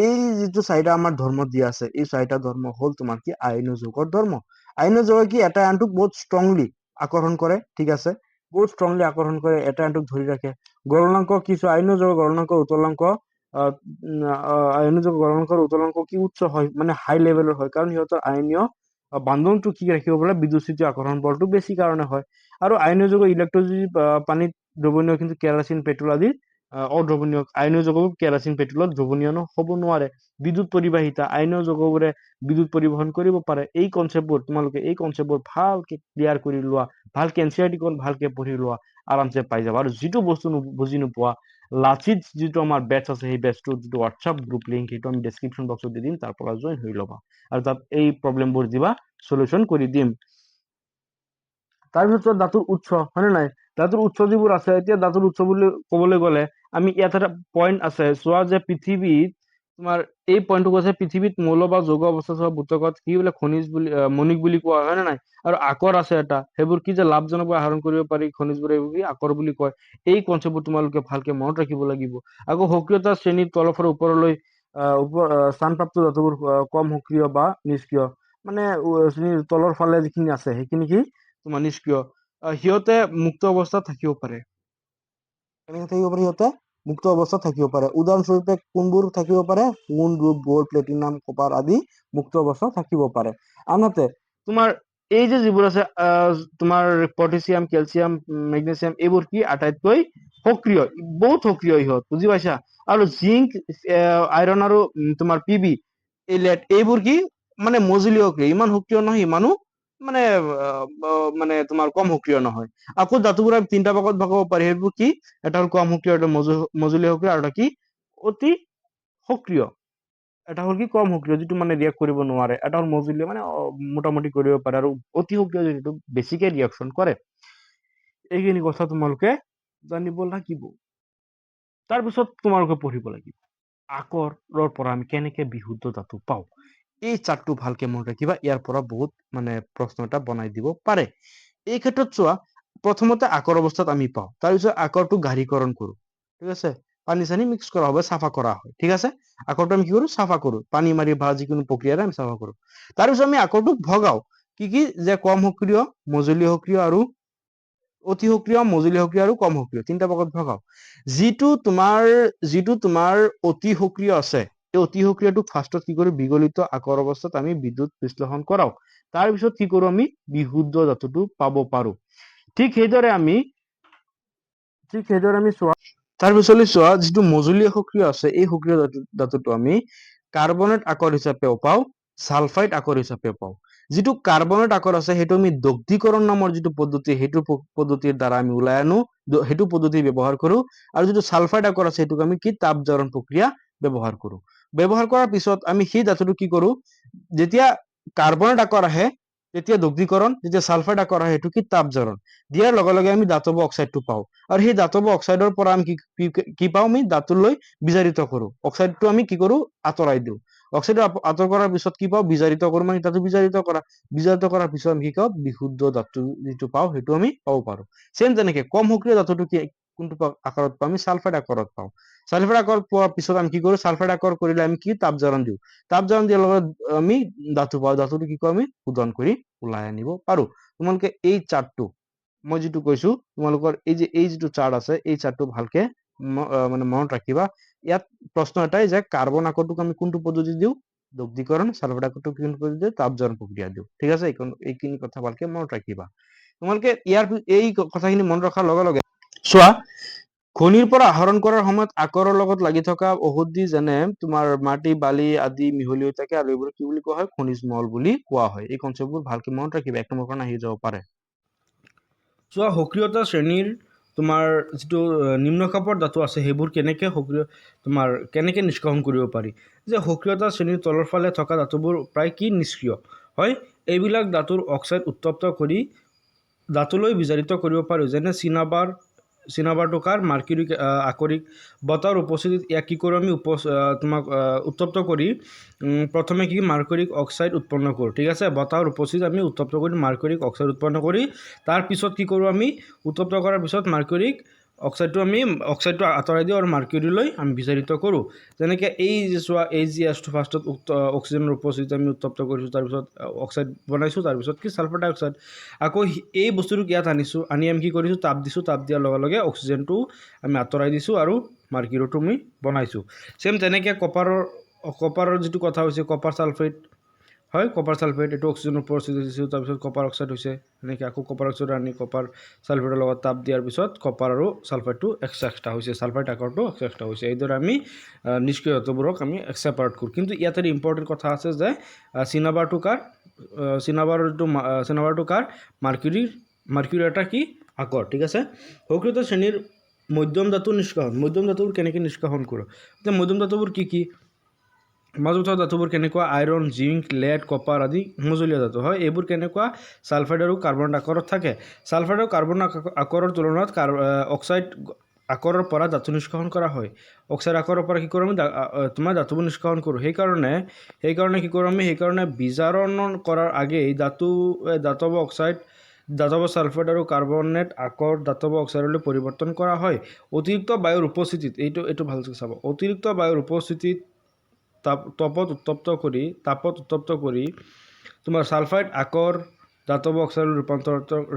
এই যিটো চাৰিটা আমাৰ ধৰ্ম দিয়া আছে, এই চাৰিটা ধৰ্ম হ'ল তোমাৰ কি আয়নীয় যৌগৰ ধৰ্ম। আয়নীয় যৌগে কি এটা আনটোক বহুত ষ্ট্ৰংলি আকৰ্ষণ কৰে, ঠিক আছে, বহুত ষ্ট্ৰংলি আকৰ্ষণ কৰে, এটা আনটোক ধৰি ৰাখে। গলনাংক কি চোৱা, আয়নীয় যৌগৰ গলনাংক উতলাংক, আয়নীয় যৌগৰ গলনাংকৰ উতলাংক কি উচ্চ হয়, মানে হাই লেভেলৰ হয়, কাৰণ সিহঁতৰ আয়নীয় বান্ধনটো কি ৰাখিব পাৰে, বিদ্যুৎ আকৰ্ষণ বলটো বেছি কাৰণে হয়। আৰু আয়নীয় যৌগৰ ইলেক্ট্ৰযোজী পানীত দ্ৰৱণীয়, কিন্তু কেৰাচিন, পেট্ৰল আদি অদ্ৰৱণীয়। আয়নীয় যৌগবোৰ কেৰাচিন, পেট্ৰলত দ্ৰৱণীয় হ'ব নোৱাৰে। বিদ্যুৎ পৰিবাহিতা, আয়নীয় যৌগবোৰে বিদ্যুৎ পৰিবহন কৰিব পাৰে। এই কনচেপ্টবোৰ ভালকে ক্লিয়াৰ কৰি লোৱা, ভালকে NCERT ভালকে পঢ়ি লোৱা, আৰামছে পাই যাবা। আৰু যিটো বস্তু বুজি নোপোৱা, লাচিত যিটো আমাৰ বেটছ আছে, সেই বেটছটোৰ যিটো হোৱাটছআপ গ্ৰুপ লিংক, সেইটো আমি ডেছক্ৰিপশ্যন বক্সত দি দিম, তাৰ পৰা জইন হৈ ল'বা, আৰু তাত এই প্ৰব্লেমবোৰ দিবা, সলিউশ্যন কৰি দিম। তাৰপিছত ধাতুৰ উৎস, হয়নে নাই? ধাতুৰ উৎস যিবোৰ আছে, এতিয়া ধাতুৰ উৎস বুলি ক'বলৈ গ'লে আমি ইয়াত এটা পইণ্ট আছে, চোৱা যে পৃথিৱীত তোমাৰ এই পইণ্টটো কৈছে, পৃথিৱীত মৌল বা যৌগ অৱস্থা থকা ভূত্বকত কি বোলে খনিজ বুলি, মণিক বুলি কোৱা হয় নে নাই? আৰু আকৰ আছে এটা, সেইবোৰ কি যে লাভজনকভাৱে আহৰণ কৰিব পাৰি খনিজবোৰ, এইবোৰ কি আকৰ বুলি কয়। এই কনচেপ্টবোৰ তোমালোকে ভালকে মনত ৰাখিব লাগিব। আকৌ সক্ৰিয়তা শ্ৰেণীৰ তলৰ পৰা ওপৰলৈ স্থানপ্ৰাপ্ত ধাতুবোৰ কম সক্ৰিয় বা নিষ্ক্ৰিয়, মানে শ্ৰেণীৰ তলৰ ফালে যিখিনি আছে সেইখিনি কি তোমাৰ নিষ্ক্ৰিয়। সিহঁতে মুক্ত অৱস্থাত থাকিব পাৰে। কেনেকে থাকিব পাৰে সিহঁতে? মুক্ত অৱস্থাত থাকিব পাৰে। উদাহৰণস্বৰূপে কোনবোৰ থাকিব পাৰে? সোণ, ৰূপ, গ'ল্ড, প্লেটিনাম, কপাৰ আদি মুক্ত অৱস্থাত থাকিব পাৰে। আনহাতে তোমাৰ এই যে যিবোৰ আছে, তোমাৰ পটেছিয়াম, কেলছিয়াম, মেগনেছিয়াম, এইবোৰ কি আটাইতকৈ সক্ৰিয়, বহুত সক্ৰিয় ইহঁত, বুজি পাইছা? আৰু জিংক, আইৰণ আৰু তোমাৰ PB, এই লেড এইবোৰ কি মানে মজলীয় সক্ৰিয়, ইমান সক্ৰিয় নহয়, ইমানো মানে মানে তোমাৰ কম সক্ৰিয় নহয়। আকৌ ধাতুবোৰ আমি তিনিটা ভাগত ভগাব পাৰি, সেইবোৰ কি? এটা হ'ল কম সক্ৰিয়, এটা মজলীয় সক্ৰিয়, আৰু এটা কি অতি সক্ৰিয়। এটা হ'ল কি কম সক্ৰিয়, যিটো মানে ৰিয়েক্ট কৰিব নোৱাৰে। এটা হ'ল মজলীয়, মানে মোটামুটি কৰিব পাৰে, আৰু অতি সক্ৰিয় যিটো বেছিকে ৰিয়েকশ্যন কৰে। এইখিনি কথা তোমালোকে জানিব লাগিব। তাৰপিছত তোমালোকে পঢ়িব লাগিব আকৰৰ পৰা আমি কেনেকে বিশুদ্ধ ধাতু পাওঁ। এই চাৰ্টটো ভালকে মনত ৰাখিবা, ইয়াৰ পৰা বহুত মানে প্ৰশ্ন এটা বনাই দিব পাৰে। এই ক্ষেত্ৰত চোৱা, প্ৰথমতে আকৰ অৱস্থাত আমি পাওঁ, তাৰপিছত আকৰটো গাঢ়ীকৰণ কৰো, ঠিক আছে, পানী চানী মিক্স কৰা হয়, চাফা কৰা হয়, ঠিক আছে। আকৰটো আমি কি কৰো? চাফা কৰো, পানী মাৰি বা যিকোনো প্ৰক্ৰিয়াৰে আমি চাফা কৰো। তাৰপিছত আমি আকৰটোক ভগাও, কি কি? যে কম সক্ৰিয়, মজলীয় সক্ৰিয়, আৰু অতি সক্ৰিয়, মজলীয় সক্ৰিয়, আৰু কম সক্ৰিয়, তিনিটা ভাগত ভগাও। যিটো তোমাৰ অতি সক্ৰিয় আছে, এই অতি সক্ৰিয়টোক ফাৰ্ষ্টত কি কৰো? বিগলিত আকৰ অৱস্থাত আমি বিদ্যুৎ বিশ্লেষণ কৰাও। তাৰপিছত কি কৰো? আমি বিশুদ্ধ ধাতুটো পাব পাৰো। ঠিক সেইদৰে আমি চোৱা, তাৰপিছলৈ চোৱা, যিটো মজলীয় সক্ৰিয় আছে, এই সক্ৰিয় ধাতুটো আমি কাৰ্বনেট আকৰ হিচাপেও পাওঁ, ছালফাইড আকৰ হিচাপেও পাওঁ। যিটো কাৰ্বনেট আকৰ আছে, সেইটো আমি দগ্ধীকৰণ নামৰ যিটো পদ্ধতি, সেইটো পদ্ধতিৰ দ্বাৰা আমি ওলাই আনো, সেইটো পদ্ধতি ব্যৱহাৰ কৰো। আৰু যিটো ছালফাইড আকৰ আছে, সেইটোক আমি কি? তাপ জাৰণ প্ৰক্ৰিয়া ব্যৱহাৰ কৰো। ব্যৱহাৰ কৰাৰ পিছত আমি সেই ধাতুটো কি কৰো? যেতিয়া কাৰ্বনেট আকৰ আহে তেতিয়া দগ্ধীকৰণ, যেতিয়া ছালফাইড আকৰ আহে সেইটো কি? তাপ জাৰণ। দিয়াৰ লগে লগে আমি ধাতৱ অক্সাইডটো পাওঁ, আৰু সেই ধাতৱ অক্সাইডৰ পৰা আমি কি পাওঁ? আমি ধাতুলৈ বিজাৰিত কৰো, অক্সাইডটো আমি কি কৰো? আঁতৰাই দিওঁ। অক্সাইডটো আঁতৰ কৰাৰ পিছত কি পাওঁ? বিজাৰিত কৰো, মানে ধাতু বিজাৰিত কৰাৰ পিছত আমি কি পাওঁ? বিশুদ্ধ ধাতু যিটো পাওঁ, সেইটো আমি পাব পাৰো। চেম তেনেকে কম সক্ৰিয় ধাতুটো কি কোনটো আকাৰত পাওঁ? আমি ছালফাইড আকাৰত পাওঁ। ছালফাইড আকৰ পোৱাৰ পিছত আমি কি কৰো? ছালফাইড আকৰ কৰিলে আমি কি? তাপ জাৰণ দিওঁ। তাপ জাৰণ দিয়াৰ লগত আমি ধাতু পাওঁ, ধাতুটো কি কৰো? আমি শোধন কৰি ওলাই আনিব পাৰো। তোমালোকে এই চাৰ্টটো মই যিটো কৈছো, তোমালোকৰ এই যিটো চাৰ্ট আছে, এই চাৰ্টটো ভালকে মানে মনত ৰাখিবা। ইয়াত প্ৰশ্ন এটাই যে কাৰ্বন আকৰটোক আমি কোনটো পদ্ধতি দিওঁ? দগ্ধীকৰণ। ছালফাইড আকৰটোক কোনটো পদ্ধতি দিওঁ? তাপ জাৰণ প্ৰক্ৰিয়া দিওঁ, ঠিক আছে। এইখিনি কথা ভালকে মনত ৰাখিবা। তোমালোকে এই কথাখিনি মনত ৰখাৰ লগে লগে চোৱা, খনিৰ পৰা আহৰণ কৰাৰ সময়ত আকৰৰ লগত লাগি থকা ঔষধি যেনে তোমাৰ মাটি, বালি আদি মিহলি হৈ থাকে, আৰু এইবোৰ কি বুলি কোৱা হয়? খনিজ মল বুলি কোৱা হয়। এই কনচেপ্টবোৰ ভালকে মনত ৰাখিবা, এক নম্বৰ কাৰণে আহি যাব পাৰে। চোৱা, সক্ৰিয়তা শ্ৰেণীৰ তোমাৰ যিটো নিম্ন খাপৰ ধাতু আছে, সেইবোৰ কেনেকে নিষ্কাশন কৰিব পাৰি। যে সক্ৰিয়তা শ্ৰেণীৰ তলৰ ফালে থকা ধাতুবোৰ প্ৰায় কি? নিষ্ক্ৰিয় হয়। এইবিলাক ধাতুৰ অক্সাইড উত্তপ্ত কৰি ধাতুলৈ বিজাৰিত কৰিব পাৰো, যেনে চিনাবাৰ টোকাৰ মাৰ্কিউৰিক আকৰিক। বতাহৰ উপস্থিতিত ইয়াক কি কৰোঁ? আমি উত্তপ্ত কৰি প্ৰথমে কি? মাৰ্কুৰিক অক্সাইড উৎপন্ন কৰোঁ, ঠিক আছে। বতাহৰ উপস্থিতিত আমি উত্তপ্ত কৰি মাৰ্কুৰিক অক্সাইড উৎপন্ন কৰি তাৰপিছত কি কৰোঁ? আমি উত্তপ্ত কৰাৰ পিছত মাৰ্কুৰিক অক্সাইডটো আঁতৰাই দিওঁ, আৰু মাৰ্কুৰীলৈ আমি বিজাৰিত কৰোঁ। যেনেকৈ এই যে চোৱা, AgSটো ফাৰ্ষ্টত অক্সিজেনৰ উপস্থিতিত আমি উত্তপ্ত কৰিছোঁ, তাৰপিছত অক্সাইড বনাইছোঁ, তাৰপিছত কি? ছালফাৰ ডাই অক্সাইড। আকৌ এই বস্তুটোক ইয়াত আনি আমি কি কৰিছোঁ? তাপ দিছোঁ, তাপ দিয়াৰ লগে লগে অক্সিজেনটো আমি আঁতৰাই দিছোঁ, আৰু মাৰ্কিউৰিটো আমি বনাইছোঁ। চেম তেনেকৈ কপাৰৰ যিটো কথা হৈছে, কপাৰ ছালফেট হয়, কপাৰ ছালফেট, এইটো অক্সিজেনৰ উপস্থিতি দিছোঁ, তাৰপিছত কপাৰ অক্সাইড হৈছে। এনেকৈ আকৌ কপাৰ অক্সাইড আনি কপাৰ ছালফেটৰ লগত তাপ দিয়াৰ পিছত কপাৰ আৰু ছালফাইডটো এক্সট্ৰা হৈছে, ছালফাইড আকৰটো এক্সট্ৰা হৈছে। এইদৰে আমি নিষ্ক্ৰিয় ধাতুবোৰক আমি ছেপাৰেট কৰোঁ। কিন্তু ইয়াতে ইম্পৰ্টেণ্ট কথা আছে যে চিনাবাৰটো কাৰ? মাৰ্কিউৰি এটা কি? আকৰ, ঠিক আছে। সক্ৰিয়তা শ্ৰেণীৰ মধ্যম ধাতু নিষ্কাশন। মধ্যম ধাতুবোৰ কেনেকৈ নিষ্কাশন কৰোঁ? এতিয়া মধ্যম ধাতুবোৰ কি কি? মাজত থকা ধাতুবোৰ কেনেকুৱা? আইৰণ, জিংক, লেড, কপাৰ আদি মজলীয়া ধাতু হয়। এইবোৰ কেনেকুৱা? ছালফাইড আৰু কাৰ্বন আকৰত থাকে। ছালফাইড আৰু কাৰ্বন আকৰৰ তুলনাত অক্সাইড আকৰৰ পৰা ধাতু নিষ্কাশন কৰা হয়। অক্সাইড আকৰৰ পৰা কি কৰোঁ? আমি ধাতুবোৰ নিষ্কাশন কৰোঁ। সেইকাৰণে কি কৰোঁ? সেইকাৰণে বিজাৰণ কৰাৰ আগেই ধাতৱ ছালফাইড আৰু কাৰ্বনেট আকৰ ধাতৱ অক্সাইডলৈ পৰিৱৰ্তন কৰা হয়। অতিৰিক্ত বায়ুৰ উপস্থিতিত এইটো ভালকৈ চাব। অতিৰিক্ত বায়ুৰ উপস্থিতিত তাপত উত্তপ্ত কৰি তোমাৰ ছালফাইড আকৰ ধাতৱ অক্সাইডলৈ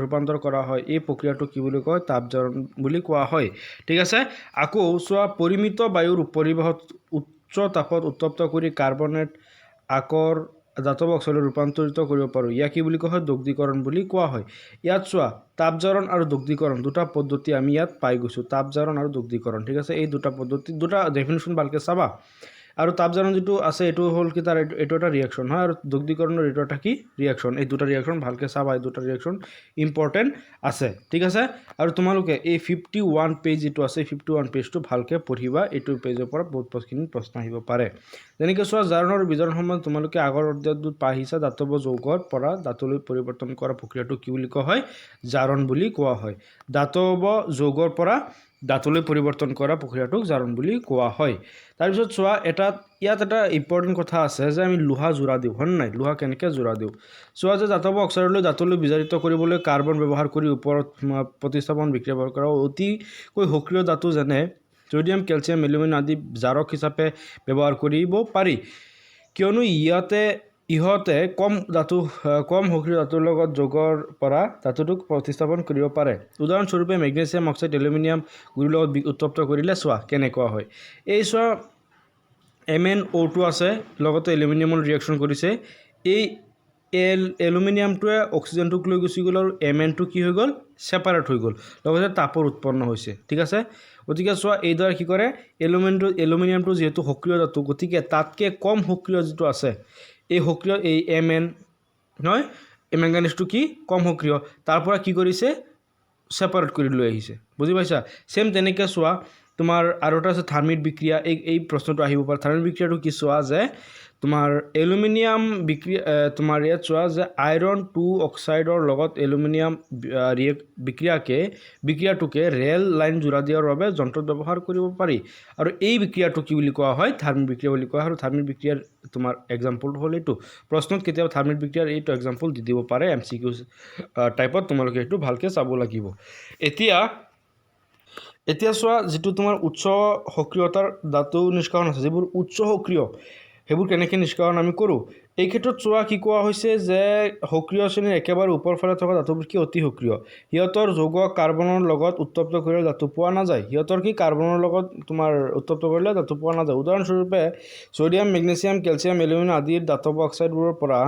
ৰূপান্তৰ কৰা হয়। এই প্ৰক্ৰিয়াটো কি বুলি কয়? তাপজাৰণ বুলি কোৱা হয়, ঠিক আছে। আকৌ চোৱা, পৰিমিত বায়ুৰ পৰিৱেশত উচ্চ তাপত উত্তপ্ত কৰি কাৰ্বনেট আকৰ ধাতৱ অক্সাইডলৈ ৰূপান্তৰিত কৰিব পাৰোঁ। ইয়াক কি বুলি কোৱা হয়? দগ্ধীকৰণ বুলি কোৱা হয়। ইয়াত চোৱা, তাপজাৰণ আৰু দগ্ধীকৰণ দুটা পদ্ধতি আমি ইয়াত পাই গৈছোঁ। তাপজাৰণ আৰু দগ্ধীকৰণ, ঠিক আছে। এই দুটা পদ্ধতি, দুটা ডেফিনেশ্যন ভালকৈ চাবা। আৰু তাপজাৰণ যিটো আছে এইটো হ'ল কি তাৰ এইটো এটা ৰিয়েকশ্যন হয় আৰু দুগ্ধীকৰণৰ এইটো এটা কি ৰিয়েকশ্যন এই দুটা ৰিয়েকশ্যন ভালকৈ চাবা এই দুটা ৰিয়েকশ্যন ইম্পৰ্টেণ্ট আছে ঠিক আছে আৰু তোমালোকে এই 51 পেজ যিটো আছে 51 পেজটো ভালকৈ পঢ়িবা এইটো পেজৰ পৰা বহুতখিনি প্ৰশ্ন আহিব পাৰে যেনেকৈ চোৱা জাৰণ আৰু বিজাৰণ সময়ত তোমালোকে আগৰ অধ্যায়টোত পাইছা দাতব্য যৌগৰ পৰা ধাতুলৈ পৰিৱৰ্তন কৰা প্ৰক্ৰিয়াটো কি বুলি কোৱা হয় জাৰণ বুলি কোৱা হয় দাতব্য যৌগৰ পৰা ধাতুলৈ পৰিৱৰ্তন কৰা প্ৰক্ৰিয়াটোক জাৰণ বুলি কোৱা হয় তাৰপিছত চোৱা ইয়াত এটা ইম্পৰ্টেণ্ট কথা আছে যে আমি লোহা জোৰা দিওঁ হয় নাই লোহা কেনেকৈ জোৰা দিওঁ চোৱা যে ধাতৱ অক্সাইডলৈ ধাতুলৈ বিজাৰিত কৰিবলৈ কাৰ্বন ব্যৱহাৰ কৰি ওপৰত প্ৰতিস্থাপন বিক্ৰিয়া কৰা অতিকৈ সক্ৰিয় ধাতু যেনে সোডিয়াম কেলছিয়াম এলুমিনিয়াম আদি জাৰক হিচাপে ব্যৱহাৰ কৰিব পাৰি কিয়নো ইহঁতে কম সক্ৰিয় ধাতুৰ লগত যোগৰ পৰা ধাতুটোক প্ৰতিস্থাপন কৰিব পাৰে উদাহৰণস্বৰূপে মেগনেছিয়াম অক্সাইড এলুমিনিয়াম গুৰিৰ লগত উত্তপ্ত কৰিলে চোৱা কেনেকুৱা হয় এই চোৱা MnO2 আছে লগতে এলুমিনিয়ামৰ ৰিয়েকশ্যন কৰিছে এই এলুমিনিয়ামটোৱে অক্সিজেনটোক লৈ গুচি গ'ল আৰু Mn2 কি হৈ গ'ল ছেপাৰেট হৈ গ'ল লগতে তাপৰ উৎপন্ন হৈছে ঠিক আছে গতিকে চোৱা এইদৰে কি কৰে এলুমিনিয়ামটো যিহেতু সক্ৰিয় ধাতু গতিকে তাতকৈ কম সক্ৰিয় যিটো আছে এই সক্ৰিয় এই Mn নহয় এই মেংগানিজটো কি কম সক্ৰিয় তাৰ পৰা কি কৰিছে ছেপাৰেট কৰি লৈ আহিছে বুজি পাইছা সেম তেনেকৈ চোৱা তোমাৰ আৰু এটা আছে থাৰ্মিট বিক্ৰিয়া এই প্ৰশ্নটো আহিব পাৰে থাৰ্মিট বিক্ৰিয়াটো কি চোৱা যে তোমাৰ এলুমিনিয়াম তোমাৰ ইয়াত চোৱা যে আইৰণ 2 অক্সাইডৰ লগত এলুমিনিয়াম বিক্ৰিয়াটোকে ৰেল লাইন জোৰা দিয়াৰ বাবে যন্ত্ৰত ব্যৱহাৰ কৰিব পাৰি আৰু এই বিক্ৰিয়াটো কি বুলি কোৱা হয় থাৰ্মিট বিক্ৰিয়া বুলি কোৱা হয় আৰু থাৰ্মিট বিক্ৰিয়াৰ তোমাৰ এক্সাম্পল হ'ল এইটো প্ৰশ্নত কেতিয়াবা থাৰ্মিট বিক্ৰিয়াৰ এইটো এক্সাম্পল দি দিব পাৰে MCQ টাইপত তোমালোকে এইটো ভালকৈ চাব লাগিব এতিয়া চোৱা যিটো তোমাৰ উচ্চ সক্ৰিয়তাৰ ধাতু নিষ্কাশন আছে যিবোৰ উচ্চ সক্ৰিয় সেইবোৰ কেনেকৈ নিষ্কাশন আমি কৰোঁ এই ক্ষেত্ৰত চোৱা কি কোৱা হৈছে যে সক্ৰিয় শ্ৰেণীৰ একেবাৰে ওপৰ ফালে থকা ধাতুবোৰ কি অতি সক্ৰিয় সিহঁতৰ যৌগ কাৰ্বনৰ লগত উত্তপ্ত কৰিলে ধাতু পোৱা নাযায় সিহঁতৰ কি কাৰ্বনৰ লগত তোমাৰ উত্তপ্ত কৰিলে ধাতু পোৱা নাযায় উদাহৰণস্বৰূপে ছ'ডিয়াম মেগনেছিয়াম কেলছিয়াম এলুমিনিয়াম আদিৰ দাতব্য অক্সাইডবোৰৰ পৰা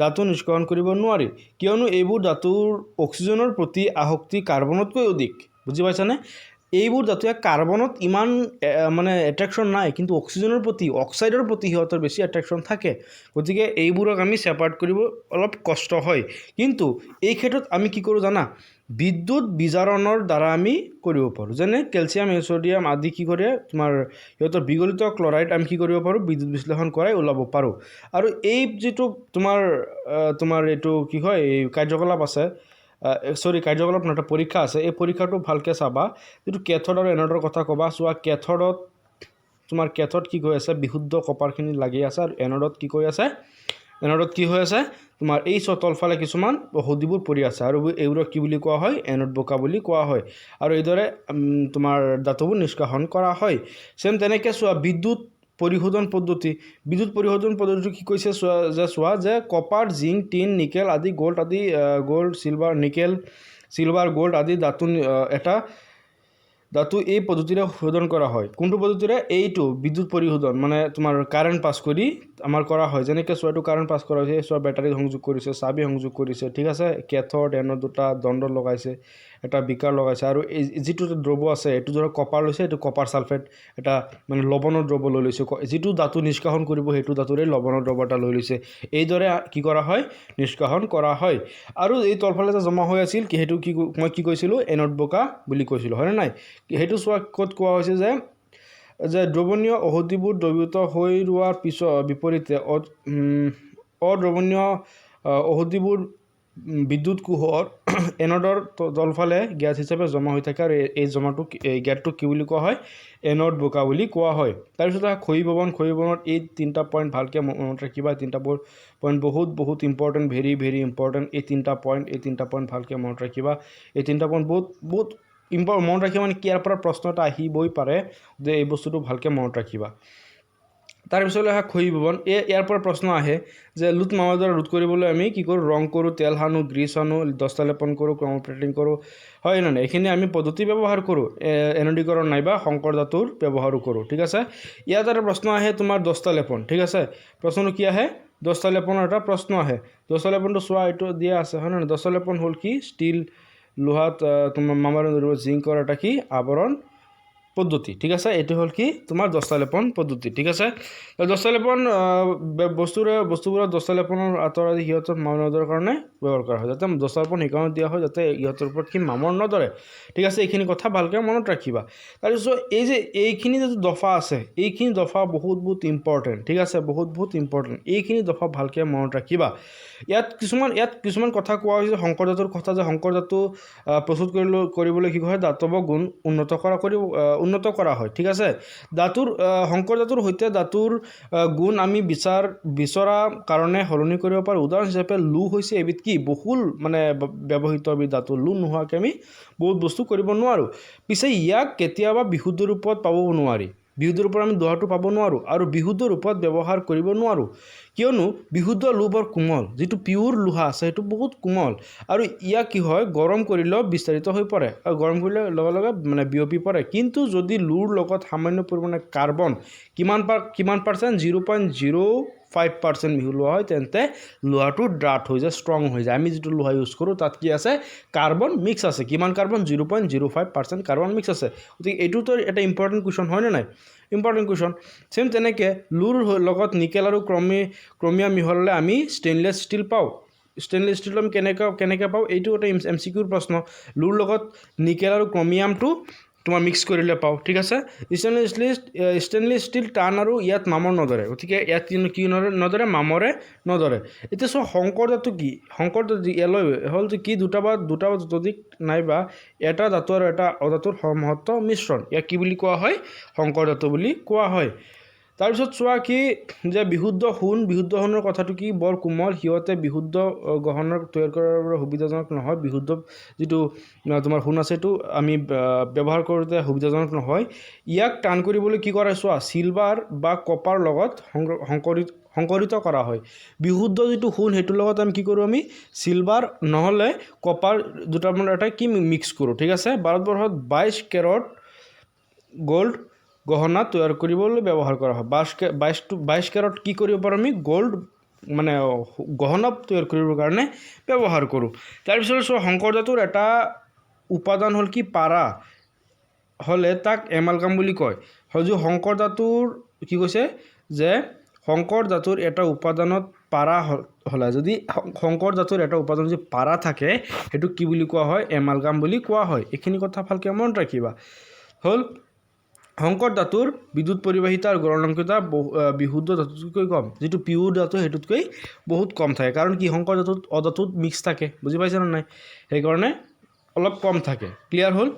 ধাতু নিষ্কাশন কৰিব নোৱাৰি কিয়নো এইবোৰ ধাতুৰ অক্সিজেনৰ প্ৰতি আসক্তি কাৰ্বনতকৈ অধিক বুজি পাইছানে এইবোৰ ধাতুৱে কাৰ্বনত ইমান মানে এট্ৰেকশ্যন নাই কিন্তু অক্সাইডৰ প্ৰতি সিহঁতৰ বেছি এট্ৰেকশ্যন থাকে গতিকে এইবোৰক আমি ছেপাৰেট কৰিব অলপ কষ্ট হয় কিন্তু এই ক্ষেত্ৰত আমি কি কৰোঁ জানা বিদ্যুৎ বিজাৰণৰ দ্বাৰা আমি কৰিব পাৰোঁ যেনে কেলছিয়াম ছ'ডিয়াম আদি কি কৰে তোমাৰ সিহঁতৰ বিগলিত ক্লৰাইড আমি কি কৰিব পাৰোঁ বিদ্যুৎ বিশ্লেষণ কৰাই ওলাব পাৰোঁ আৰু এই যিটো তোমাৰ এইটো কি হয় এই কাৰ্যকলাপ আছে কাৰ্যকলাপ নহয় এটা পৰীক্ষা আছে এই পৰীক্ষাটো ভালকৈ চাবা যিটো কেথড আৰু এনডৰ কথা ক'বা চোৱা কেথড কি হৈ আছে বিশুদ্ধ কপাৰখিনি লাগি আছে আৰু এনডত কি হৈ আছে তোমাৰ এই তলফালে কিছুমান ঔষধিবোৰ পৰি আছে আৰু এইবোৰক কি বুলি কোৱা হয় এনড বোকা বুলি কোৱা হয় আৰু এইদৰে তোমাৰ ধাতুবোৰ নিষ্কাশন কৰা হয় সেম তেনেকৈ চোৱা বিদ্যুৎ পৰিশোধন পদ্ধতিটো কি কৈছে চোৱা যে কপাৰ জিংক টিন নিকেল আদি গোল্ড চিলভাৰ গোল্ড আদি ধাতু এই পদ্ধতিৰে শোধন কৰা হয় কোনটো পদ্ধতিৰে এইটো বিদ্যুৎ পৰিশোধন মানে তোমাৰ কাৰেণ্ট পাছ কৰি আমাৰ কৰা হয় যেনেকৈ চোৱাটো কাৰেণ্ট পাছ কৰা হৈছে চোৱা বেটাৰী সংযোগ কৰিছে চাবি সংযোগ কৰিছে ঠিক আছে কেথড এনড দুটা দণ্ড লগাইছে এটা বিকাৰ লগাইছে আৰু এই যিটো দ্ৰব্য আছে এইটো ধৰক কপাৰ লৈছে এইটো কপাৰ ছালফেট এটা মানে লৱণৰ দ্ৰব্য লৈ লৈছে যিটো ধাতু নিষ্কাশন কৰিব সেইটো ধাতুৰে লৱণৰ দ্ৰব্য এটা লৈ লৈছে এইদৰে কি কৰা হয় নিষ্কাশন কৰা হয় আৰু এই তলফালে যে জমা হৈ আছিল সেইটো মই কি কৈছিলোঁ এনড বোকা বুলি কৈছিলোঁ হয়নে নাই সেইটো চোৱা ক'ত কোৱা হৈছে যে দ্ৰৱণীয় ঔষধিবোৰ দ্ৰৱীভূত হৈ ৰোৱাৰ বিপৰীতে অদ্ৰৱণীয় ঔষধিবোৰ বিদ্যুৎ কোষৰ এনডৰ তলফালে গেছ হিচাপে জমা হৈ থাকে আৰু এই গেছটোক কি বুলি কোৱা হয় এনড বোকা বুলি কোৱা হয় তাৰপিছত ক্ষয়ীভৱনত এই 3টা পইণ্ট ভালকৈ মনত ৰাখিবা 3টা পইণ্ট বহুত ইম্পৰ্টেণ্ট ভেৰি ভেৰি ইম্পৰ্টেণ্ট এই 3টা পইণ্ট ভালকৈ মনত ৰাখিবা এই 3টা পইণ্ট বহুত মনত ৰাখিবা মানে কি ইয়াৰ পৰা প্ৰশ্ন এটা আহিবই পাৰে যে এই বস্তুটো ভালকৈ মনত ৰাখিবা তাৰপিছলৈ ক্ষয়ীভৱন ইয়াৰ পৰা প্ৰশ্ন আহে যে লুট মামৰ দ্বাৰা ৰোধ কৰিবলৈ আমি কি কৰোঁ ৰং কৰোঁ তেল সানো গ্ৰীচ সানো দস্তা লেপন কৰোঁ ক্ৰমপ্লেটিং কৰোঁ হয় নে নাই এইখিনি আমি পদ্ধতি ব্যৱহাৰ কৰোঁ এনডীকৰণ নাইবা সংকৰ ধাতুৰ ব্যৱহাৰো কৰোঁ ঠিক আছে ইয়াত এটা প্ৰশ্ন আহে তোমাৰ দস্তা লেপন ঠিক আছে প্ৰশ্নটো কি আহে দস্তা লেপনৰ এটা প্ৰশ্ন আহে দস্তা লেপনটো চোৱা এইটো দিয়া আছে হয় নে নাই দস্তা লেপন হ'ল কি ষ্টিল লোহাত তোমাৰ মামাৰ জিংকৰ এটা কি আৱৰণ পদ্ধতি ঠিক আছে এইটো হ'ল কি তোমাৰ দস্তালেপন পদ্ধতি ঠিক আছে দস্তালেপন বস্তুবোৰত দস্তালেপনৰ আঁতৰা দি সিহঁতৰ মামৰ নধৰাৰ কাৰণে ব্যৱহাৰ কৰা হয় যাতে দস্তালেপন সেইকাৰণে দিয়া হয় যাতে ইহঁতৰ ওপৰত কি মামৰ নধৰে ঠিক আছে এইখিনি কথা ভালকৈ মনত ৰাখিবা তাৰপিছত এই যে এইখিনি যে দফা আছে এইখিনি দফা বহুত ইম্পৰ্টেণ্ট ঠিক আছে বহুত ইম্পৰ্টেণ্ট এইখিনি দফা ভালকৈ মনত ৰাখিবা ইয়াত কিছুমান কথা কোৱা হৈছে শংকৰ জাতৰ কথা যে শংকৰ জাতটো প্ৰস্তুত কৰিবলৈ কি হয় দাতৱ গুণ উন্নত কৰা হয় ঠিক আছে শংকৰ জাতৰ সৈতে ধাতুৰ গুণ আমি বিচৰা কাৰণে সলনি কৰিব পাৰোঁ উদাহৰণ হিচাপে লো হৈছে এবিধ কি বহুল মানে ব্যৱহৃত এবিধ ধাতু লো নোহোৱাকৈ আমি বহুত বস্তু কৰিব নোৱাৰোঁ পিছে ইয়াক কেতিয়াবা বিশুদ্ধ ৰূপত পাব নোৱাৰি বিশুদ্ধ ৰূপত আমি লোহাটো পাব নোৱাৰোঁ আৰু বিশুদ্ধ ৰূপত ব্যৱহাৰ কৰিব নোৱাৰোঁ কিয়নো বিশুদ্ধ লো বৰ কোমল যিটো পিয়ৰ লোহা আছে সেইটো বহুত কোমল আৰু ইয়াক কি হয় গৰম কৰিলেও বিস্তাৰিত হৈ পৰে আৰু গৰম কৰিলে লগে মানে বিয়পি পৰে কিন্তু যদি লোৰ লগত সামান্য পৰিমাণে কাৰ্বন কিমান পাৰ্চেণ্ট 0.05% মিহলোৱা হয় তেন্তে লোহাটো ডাঠ হৈ যায় ষ্ট্ৰং হৈ যায় আমি যিটো লোহা ইউজ কৰোঁ তাত কি আছে কাৰ্বন মিক্স আছে কিমান কাৰ্বন 0.05% কাৰ্বন মিক্স আছে গতিকে এইটোতো এটা ইম্পৰ্টেণ্ট কুৱেশ্যন হয়নে নাই ইম্পৰ্টেণ্ট কুৱেশ্যন চেম তেনেকৈ লোৰ লগত নিকেল আৰু ক্ৰমিয়াম মিহলালে আমি ষ্টেইনলেছ ষ্টীল পাওঁ ষ্টেইনলেছ ষ্টীল আমি কেনেকৈ পাওঁ এইটো এটা MCQৰ প্ৰশ্ন লোৰ লগত নিকেল আৰু ক্ৰমিয়ামটো তোমাৰ মিক্স কৰিলে পাওঁ ঠিক আছে ষ্টেইনলেছ ষ্টীল টান আৰু ইয়াত মামৰ নধৰে গতিকে ইয়াত কি নধৰে মামৰে নধৰে এতিয়া চোৱা শংকৰ ধাতু কি শংকৰ এলয় হ'ল যে কি দুটা বা যতোধিক নাইবা এটা ধাতু আৰু এটা অধাতুৰ সমহত্ব মিশ্ৰণ ইয়াক কি বুলি কোৱা হয় শংকৰ ধাতু বুলি কোৱা হয় তাৰপিছত চোৱা কি যে বিশুদ্ধ সোণৰ কথাটো কি বৰ কোমল সিহঁতে বিশুদ্ধ গহনা তৈয়াৰ কৰাৰ বাবে সুবিধাজনক নহয় বিশুদ্ধ যিটো তোমাৰ সোণ আছে সেইটো আমি ব্যৱহাৰ কৰোঁতে সুবিধাজনক নহয় ইয়াক টান কৰিবলৈ কি কৰা চোৱা চিলভাৰ বা কপাৰ লগত সংকৰিত কৰা হয় বিশুদ্ধ যিটো সোণ সেইটোৰ লগত আমি কি কৰোঁ আমি চিলভাৰ নহ'লে কপাৰ দুটামান এটা কি মিক্স কৰোঁ ঠিক আছে ভাৰতবৰ্ষত 22 কেৰেট গোল্ড গহনা তৈয়াৰ কৰিবলৈ ব্যৱহাৰ কৰা হয় 22 কেৰেট কি কৰিব পাৰোঁ আমি গোল্ড মানে গহনা তৈয়াৰ কৰিবৰ কাৰণে ব্যৱহাৰ কৰোঁ তাৰপিছত চোৱা শংকৰ ধাতুৰ এটা উপাদান হ'ল কি পাৰা হ'লে তাক এমালগাম বুলি কয় হয়তো শংকৰ ধাতুৰ কি কৈছে যে শংকৰ ধাতুৰ এটা উপাদানত পাৰা হ'লে যদি শংকৰ ধাতুৰ এটা উপাদান যদি পাৰা থাকে সেইটো কি বুলি কোৱা হয় এমালগাম বুলি কোৱা হয় এইখিনি কথা ভালকৈ মনত ৰাখিবা হ'ল শংকৰ ধাতুৰ বিদ্যুৎ পৰিবাহিতা আৰু গলনাংকতা বিশুদ্ধ ধাতুতকৈ কম যিটো পিয়ৰ ধাতু সেইটোতকৈ বহুত কম থাকে কাৰণ কি শংকৰ ধাতুত অধাতুত মিক্স থাকে বুজি পাইছানে নাই সেইকাৰণে অলপ কম থাকে ক্লিয়াৰ হ'ল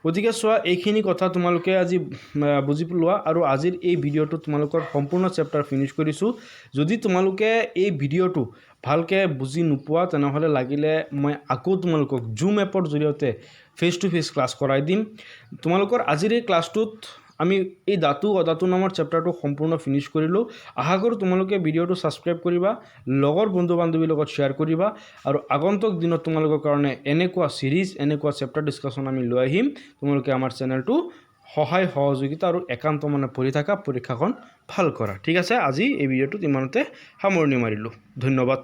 গতিকে চোৱা এইখিনি কথা তোমালোকে আজি বুজি লোৱা আৰু আজিৰ এই ভিডিঅ'টো তোমালোকৰ সম্পূৰ্ণ চেপ্টাৰ ফিনিছ কৰিছোঁ যদি তোমালোকে এই ভিডিঅ'টো ভালকৈ বুজি নোপোৱা তেনেহ'লে লাগিলে মই আকৌ তোমালোকক জুম এপৰ জৰিয়তে ফেচ টু ফেচ ক্লাছ কৰাই দিম তোমালোকৰ আজিৰ এই ক্লাছটোত আমি এই ধাতু অধাতু নামৰ চেপ্টাৰটো সম্পূৰ্ণ ফিনিছ কৰিলোঁ আশা কৰোঁ তোমালোকে ভিডিঅ'টো ছাবস্ক্ৰাইব কৰিবা লগৰ বন্ধু বান্ধৱীৰ লগত শ্বেয়াৰ কৰিবা আৰু আগন্তুক দিনত তোমালোকৰ কাৰণে এনেকুৱা সিৰিজ এনেকুৱা চেপ্টাৰ ডিছকাশ্যন আমি লৈ আহিম তোমালোকে আমাৰ চেনেলটো সহায় সহযোগিতা আৰু একান্ত মানে পঢ়ি থকা পৰীক্ষাখন ভাল কৰা ঠিক আছে আজি এই ভিডিঅ'টোত ইমানতে সামৰণি মাৰিলোঁ ধন্যবাদ